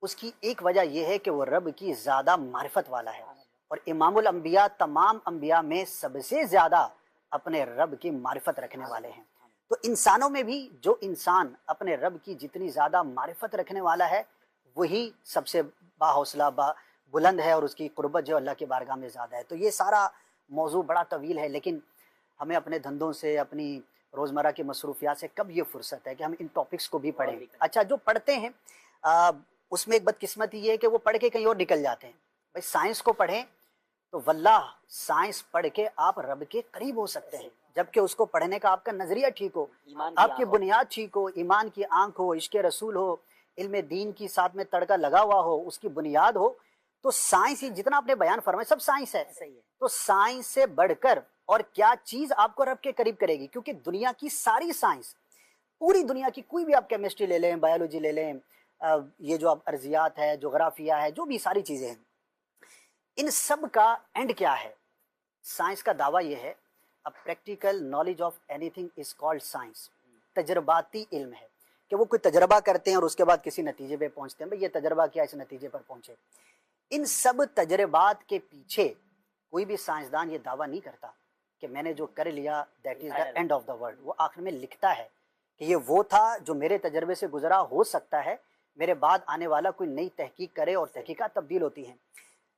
اس کی ایک وجہ یہ ہے کہ وہ رب کی زیادہ معرفت والا ہے. اور امام الانبیاء تمام انبیاء میں سب سے زیادہ اپنے رب کی معرفت رکھنے والے ہیں. تو انسانوں میں بھی جو انسان اپنے رب کی جتنی زیادہ معرفت رکھنے والا ہے وہی سب سے باحوصلہ، بلند ہے، اور اس کی قربت جو اللہ کی بارگاہ میں زیادہ ہے. تو یہ سارا موضوع بڑا طویل ہے، لیکن ہمیں اپنے دھندوں سے، اپنی روزمرہ کی مصروفیات سے کب یہ فرصت ہے کہ ہم ان ٹاپکس کو بھی پڑھیں. اچھا، جو پڑھتے ہیں اس میں ایک بدقسمتی یہ ہے کہ وہ پڑھ کے کہیں اور نکل جاتے ہیں. بھائی سائنس کو پڑھیں تو واللہ سائنس پڑھ کے آپ رب کے قریب ہو سکتے ہیں، جبکہ اس کو پڑھنے کا آپ کا نظریہ ٹھیک ہو، آپ کی بنیاد ٹھیک ہو، ایمان کی آنکھ ہو، عشق رسول ہو، علم دین کی ساتھ میں تڑکا لگا ہوا ہو، اس کی بنیاد ہو. تو سائنس ہی جتنا آپ نے بیان فرمایا سب سائنس ہے. تو سائنس سے بڑھ کر اور کیا چیز آپ کو رب کے قریب کرے گی؟ کیونکہ دنیا کی ساری سائنس، پوری دنیا کی کوئی بھی آپ کیمسٹری لے لیں، بایولوجی لے لیں، یہ جو اب ارضیات ہے، جغرافیہ ہے، جو بھی ساری چیزیں ہیں، ان سب کا اینڈ کیا ہے؟ سائنس کا دعویٰ یہ ہے practical knowledge of any thing is called science. تجرباتی علم ہے کہ وہ کوئی تجربہ کرتے ہیں اور اس کے بعد کسی نتیجے پہ پہنچتے ہیں. بھائی یہ تجربہ کیا اس نتیجے پر پہنچے؟ ان سب تجربات کے پیچھے کوئی بھی سائنسدان یہ دعویٰ نہیں کرتا کہ میں نے جو کر لیا that is the and of the world. وہ آخر میں لکھتا ہے کہ یہ وہ تھا جو میرے تجربے سے گزرا، ہو سکتا ہے میرے بعد آنے والا کوئی نئی تحقیق کرے اور تحقیقات تبدیل ہوتی ہیں،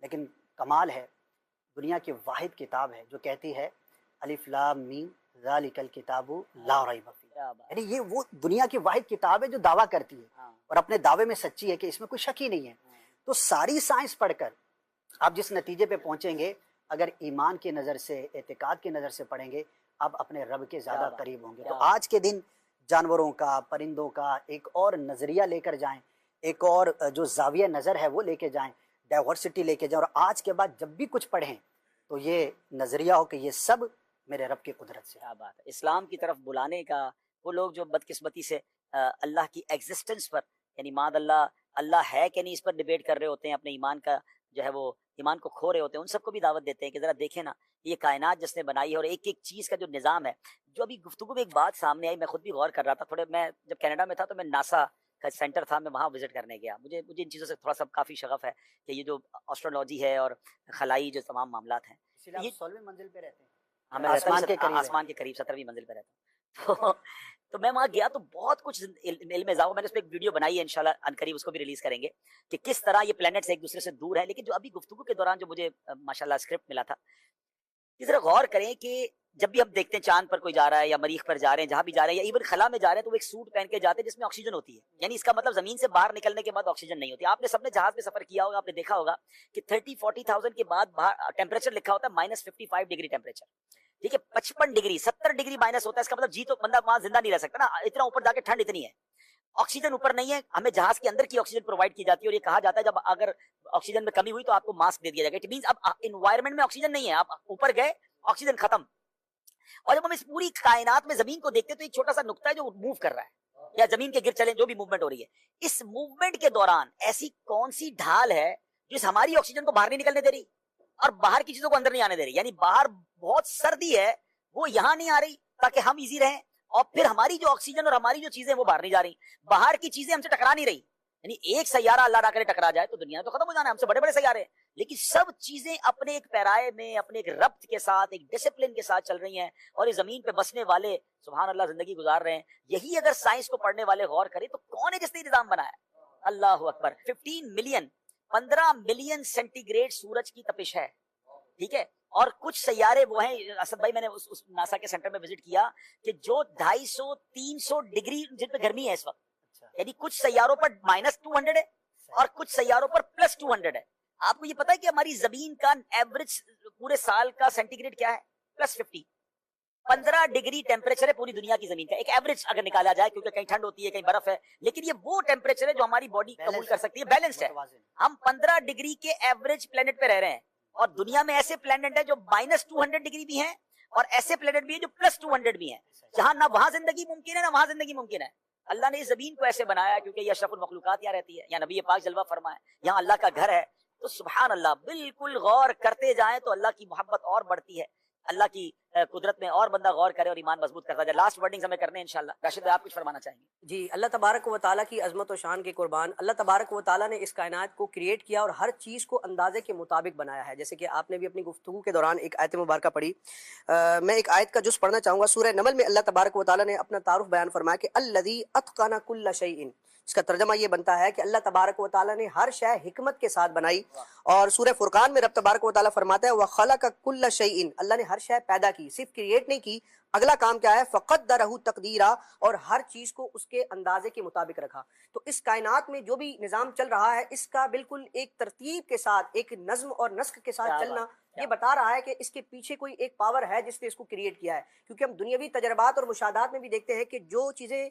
لیکن کمال ہے دنیا کی واحد کتاب ہے جو کہتی ہے الف لام میم ذالک الکتاب لا ریب فیہ، کیا بات، یعنی یہ وہ دنیا کی واحد کتاب ہے جو دعویٰ کرتی ہے ہاں، اور اپنے دعوے میں سچی ہے کہ اس میں کوئی شک ہی نہیں ہے۔ تو ساری سائنس پڑھ کر آپ جس نتیجے پہ پہنچیں گے، اگر ایمان کی نظر سے، اعتقاد کی نظر سے پڑھیں گے، آپ اپنے رب کے زیادہ بات، قریب ہوں گے۔ کیا تو آج کے دن جانوروں کا، پرندوں کا ایک اور نظریہ لے کر جائیں، ایک اور جو زاویہ نظر ہے وہ لے کے جائیں، ڈائیورسٹی لے کے جائیں، اور آج کے بعد جب بھی کچھ پڑھیں تو یہ نظریہ ہو کہ یہ سب میرے رب کی قدرت سے۔ کیا بات ہے، اسلام کی طرف بلانے کا وہ لوگ جو بدقسمتی سے اللہ کی ایگزسٹنس پر، یعنی ماد اللہ، اللہ ہے کہ نہیں اس پر ڈبیٹ کر رہے ہوتے ہیں، اپنے ایمان کا جو ہے وہ ایمان کو کھو رہے ہوتے ہیں، ان سب کو بھی دعوت دیتے ہیں کہ ذرا دیکھیں نا یہ کائنات جس نے بنائی ہے اور ایک ایک چیز کا جو نظام ہے۔ جو ابھی گفتگو میں ایک بات سامنے آئی، میں خود بھی غور کر رہا تھا تھوڑے، میں جب کینیڈا میں تھا تو میں ناسا کا سینٹر تھا، میں وہاں وزٹ کرنے گیا، مجھے ان چیزوں سے تھوڑا سا کافی شغف ہے کہ یہ جو اسٹرولوجی ہے اور خلائی جو تمام معاملات ہیں، اسی لیے یہ آپ 16ویں منزل پہ رہتے ہیں، ہمیں آسمان کے قریب ہے۔ آسمان کے قریب 17ویں منزل پہ رہتا ہوں تو میں وہاں گیا تو بہت کچھ علم اضافہ، میں نے اس پہ ایک ویڈیو بنائی ہے انشاءاللہ عنقریب اس کو بھی ریلیز کریں گے کہ کس طرح یہ پلانٹس ایک دوسرے سے دور ہیں، لیکن جو ابھی گفتگو کے دوران جو مجھے ماشاءاللہ اسکرپٹ ملا تھا، اس طرح غور کریں کہ جب بھی ہم دیکھتے ہیں چاند پر کوئی جا رہا ہے یا مریخ پر جا رہے ہیں، جہاں بھی جا رہے ہیں یا ایون خلا میں جا رہے ہیں، تو وہ ایک سوٹ پہن کے جاتے ہیں جس میں آکسیجن ہوتی ہے، یعنی اس کا مطلب زمین سے باہر نکلنے کے بعد آکسیجن نہیں ہوتی۔ آپ نے سب نے جہاز میں سفر کیا ہوگا، آپ نے دیکھا ہوگا کہ 30-40,000 کے بعد باہر ٹیمپریچر لکھا ہوتا ہے -55 ڈگری ٹیمپریچر، ٹھیک ہے، 55 ڈگری 70 ڈگری مائنس ہوتا ہے، اس کا مطلب جی تو بندہ وہاں زندہ نہیں رہ سکتا نا، اتنا اوپر جا کے ٹھنڈ اتنی ہے، آکسیجن اوپر نہیں ہے، ہمیں جہاز کے اندر کی آکسیجن پرووائڈ کی جاتی ہے، اور یہ کہا جاتا ہے جب اگر آکسیجن میں کمی ہوئی تو آپ کو ماسک دے دیا جائے گا، اٹ مینس اب انوائرمنٹ میں آکسیجن نہیں ہے، آپ اوپر گئے آکسیجن ختم۔ اور جب ہم اس پوری کائنات میں زمین کو دیکھتے ہیں تو ایک چھوٹا سا نقطہ ہے جو موو کر رہا ہے یا زمین کے گر چلیں جو بھی موومنٹ ہو رہی ہے، اس موومنٹ کے دوران ایسی کون سی ڈھال ہے جو اس ہماری آکسیجن کو باہر نہیں نکلنے دے رہی اور باہر کی چیزوں کو اندر نہیں آنے دے رہی، یعنی باہر بہت سردی ہے وہ یہاں نہیں آ رہی تاکہ ہم ایزی رہیں، اور پھر ہماری جو آکسیجن اور ہماری جو چیزیں وہ باہر نہیں جا رہی، باہر کی چیزیں ہم سے ٹکرا نہیں رہی، یعنی ایک سیارہ اللہ نہ کرے ٹکرا جائے تو دنیا تو ختم ہو جانا ہے، ہم سے بڑے بڑے سیارے ہیں، لیکن سب چیزیں اپنے ایک پیرائے میں، اپنے ایک ربط کے ساتھ، ایک ڈسپلن کے ساتھ چل رہی ہیں، اور اس زمین پہ بسنے والے سبحان اللہ زندگی گزار رہے ہیں۔ یہی اگر سائنس کو پڑھنے والے غور کریں تو کون ہے جس نے نظام بنایا؟ اللہ اکبر۔ 15 ملین سینٹی گریڈ سورج کی تپش ہے، ٹھیک ہے، اور کچھ سیارے وہ ہیں، اسد بھائی میں نے اس ناسا کے سینٹر میں وزٹ کیا کہ جو 250-300 ڈگری جن پہ گرمی ہے اس وقت، یعنی کچھ سیاروں پر -200 ہے اور کچھ سیاروں پر +200 ہے۔ آپ کو یہ پتا ہے کہ ہماری زمین کا ایوریج پورے سال کا سینٹی گریڈ کیا ہے؟ +50، 15 ڈگری ٹیمپریچر ہے پوری دنیا کی زمین کا، ایک ایوریج اگر نکالا جائے، کیونکہ کہیں ٹھنڈ ہوتی ہے کہیں برف ہے، لیکن یہ وہ ٹیمپریچر ہے جو ہماری باڈی قبول کر سکتی ہے، بیلنسڈ ہے۔ ہم 15 ڈگری کے ایوریج پلانٹ پہ رہ رہے ہیں، اور دنیا میں ایسے پلانٹ ہیں جو -200 ڈگری بھی ہیں اور ایسے پلانٹ بھی ہیں جو +200 بھی ہیں، جہاں نہ وہاں زندگی ممکن ہے نہ وہاں زندگی ممکن ہے۔ اللہ نے اس زمین کو ایسے بنایا کیونکہ یہ اشرف المخلوقات یہاں رہتی ہے، یا نبی پاک جلوہ فرمائے، یہاں اللہ کا گھر ہے، تو سبحان اللہ بالکل غور کرتے جائیں تو اللہ کی محبت اور بڑھتی ہے، اللہ کی قدرت میں اور بندہ غور کرے اور ایمان مضبوط کرتا جائے۔ لاسٹ ورڈنگز ہمیں کرنے ہیں انشاءاللہ۔ راشد بھائی آپ کچھ فرمانا چاہیں گے؟ جی، اللہ تبارک و تعالیٰ کی عظمت و شان کے قربان، اللہ تبارک و تعالیٰ نے اس کائنات کو کریٹ کیا اور ہر چیز کو اندازے کے مطابق بنایا ہے، جیسے کہ آپ نے بھی اپنی گفتگو کے دوران ایک آیت مبارکہ پڑھی۔ میں ایک آیت کا جز پڑھنا چاہوں گا، سورہ نمل میں اللہ تبارک و تعالیٰ نے اپنا تعارف بیان فرمایا کہ الذی اتقن کل شیء، اس کا ترجمہ یہ بنتا ہے کہ اللہ تبارک و تعالیٰ نے ہر شے حکمت کے ساتھ بنائی۔ اور سورہ فرقان میں رب تبارک و تعالیٰ فرماتا ہے وَخَلَقَ كُلَّ شَيْءٍ، اللہ نے ہر شے پیدا کی، صرف کریٹ نہیں کی، اگلا کام کیا ہے فَقَدَّرَهُ تَقْدِيرًا، اور ہر چیز کو اس کے اندازے کے مطابق رکھا۔ تو اس کائنات میں جو بھی نظام چل رہا ہے اس کا بالکل ایک ترتیب کے ساتھ، ایک نظم اور نسق کے ساتھ چلنا یہ بتا رہا ہے کہ اس کے پیچھے کوئی ایک پاور ہے جس نے اس کو کریٹ کیا ہے، کیونکہ ہم دنیاوی تجربات اور مشاہدات میں بھی دیکھتے ہیں کہ جو چیزیں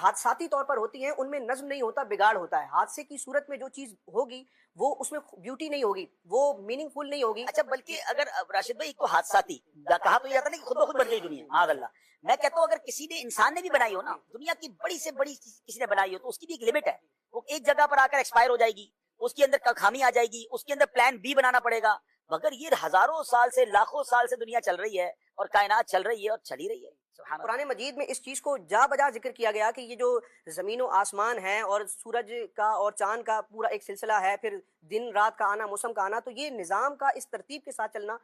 حادثاتی طور پر ہوتی ہیں ان میں نظم نہیں ہوتا، بگاڑ ہوتا ہے۔ حادثے کی صورت میں جو چیز ہوگی وہ اس میں بیوٹی نہیں ہوگی، وہ میننگ فل نہیں ہوگی۔ اچھا، بلکہ اگر راشد بھائی ایک تو حادثاتی کہا تو یہ جاتا نا کہ خود بخود بن گئی دنیا، معاذ اللہ، میں کہتا ہوں اگر کسی نے انسان نے بھی بنائی ہو نا، دنیا کی بڑی سے بڑی کسی نے بنائی ہو تو اس کی بھی ایک لمٹ ہے، وہ ایک جگہ پر آ کر ایکسپائر ہو جائے گی، اس کے اندر خامی آ جائے گی، اس کے اندر پلان بی بنانا پڑے گا، مگر یہ ہزاروں سال سے لاکھوں سال سے دنیا چل رہی ہے اور کائنات چل رہی ہے اور چل ہی رہی ہے۔ قرآن مجید میں اس چیز کو جا بجا ذکر کیا گیا کہ یہ جو زمین و آسمان ہے اور سورج کا اور چاند کا پورا ایک سلسلہ ہے، پھر دن رات کا آنا، موسم کا آنا، تو یہ نظام کا اس ترتیب کے ساتھ چلنا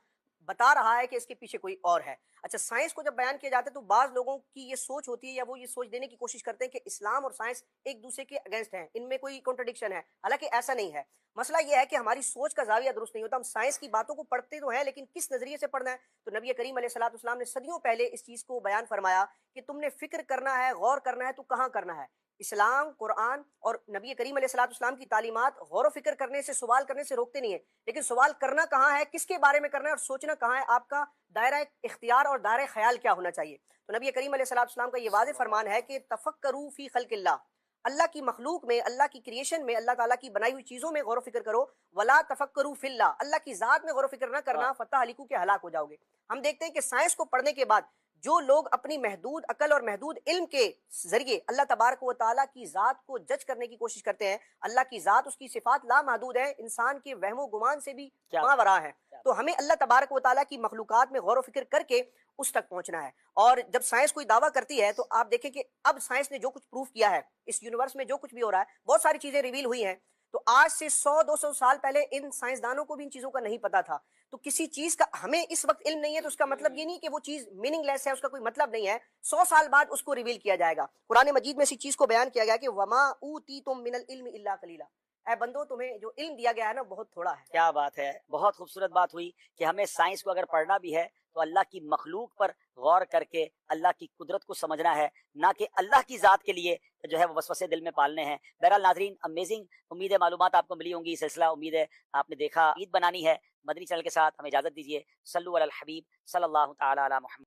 بتا رہا ہے کہ اس کے پیچھے کوئی اور ہے. اچھا سائنس کو جب بیان کیا جاتا ہے تو بعض لوگوں کی یہ سوچ ہوتی ہے یا وہ یہ سوچ دینے کی کوشش کرتے ہیں کہ اسلام اور سائنس ایک دوسرے کے اگینسٹ ہیں, ان میں کوئی کنٹرڈکشن ہے, حالانکہ ایسا نہیں ہے. مسئلہ یہ ہے کہ ہماری سوچ کا زاویہ درست نہیں ہوتا. ہم سائنس کی باتوں کو پڑھتے تو ہیں لیکن کس نظریے سے پڑھنا ہے. تو نبی کریم علیہ الصلوۃ والسلام نے صدیوں پہلے اس چیز کو بیان فرمایا کہ تم نے فکر کرنا ہے, غور کرنا ہے, تو کہاں کرنا ہے. اسلام, قرآن اور نبی کریم علیہ الصلوۃ والسلام کی تعلیمات غور و فکر کرنے سے, سوال کرنے سے روکتے نہیں ہیں, لیکن سوال کرنا کہاں ہے, کس کے بارے میں کرنا ہے, اور سوچنا کہاں ہے. آپ کا دائرہ اختیار اور دائرہ خیال کیا ہونا چاہیے. تو نبی کریم علیہ الصلوۃ والسلام کا یہ واضح فرمان ہے کہ تفکروا فی خلق اللہ, اللہ کی مخلوق میں, اللہ کی کریشن میں, اللہ تعالیٰ کی بنائی ہوئی چیزوں میں غور و فکر کرو. ولا تفکروا فی اللہ, اللہ کی ذات میں غور و فکر نہ کرنا, فتہلکوا کہ ہلاک ہو جاؤ گے. ہم دیکھتے ہیں کہ سائنس کو پڑھنے کے بعد جو لوگ اپنی محدود عقل اور محدود علم کے ذریعے اللہ تبارک و تعالیٰ کی ذات کو جج کرنے کی کوشش کرتے ہیں, اللہ کی ذات, اس کی صفات لامحدود ہیں, انسان کے وہم و گمان سے بھی ماوراء ہے. تو ہمیں اللہ تبارک و تعالیٰ کی مخلوقات میں غور و فکر کر کے اس تک پہنچنا ہے. اور جب سائنس کوئی دعویٰ کرتی ہے تو آپ دیکھیں کہ اب سائنس نے جو کچھ پروف کیا ہے, اس یونیورس میں جو کچھ بھی ہو رہا ہے, بہت ساری چیزیں ریویل ہوئی ہیں. تو آج سے 100-200 سال پہلے ان سائنسدانوں کو بھی ان چیزوں کا نہیں پتا تھا. تو کسی چیز کا ہمیں اس وقت علم نہیں ہے تو اس کا مطلب یہ نہیں کہ وہ چیز میننگ لیس ہے, اس کا کوئی مطلب نہیں ہے. 100 سال بعد اس کو ریویل کیا جائے گا. قرآن مجید میں اسی چیز کو بیان کیا گیا کہ وما اوتیتم من العلم الا قلیلا, اے بندو تمہیں جو علم دیا گیا ہے نا بہت تھوڑا ہے. کیا بات ہے, بہت خوبصورت بات ہوئی کہ ہمیں سائنس کو اگر پڑھنا بھی ہے تو اللہ کی مخلوق پر غور کر کے اللہ کی قدرت کو سمجھنا ہے, نہ کہ اللہ کی ذات کے لیے جو ہے وہ وسوسے دل میں پالنے ہیں. بہرحال ناظرین, امیزنگ, امید ہے معلومات آپ کو ملی ہوں گی. سلسلہ امید ہے آپ نے دیکھا. عید بنانی ہے, مدنی چینل کے ساتھ ہمیں اجازت دیجیے. صلو علی الحبیب صلی اللہ تعالی علی محمد.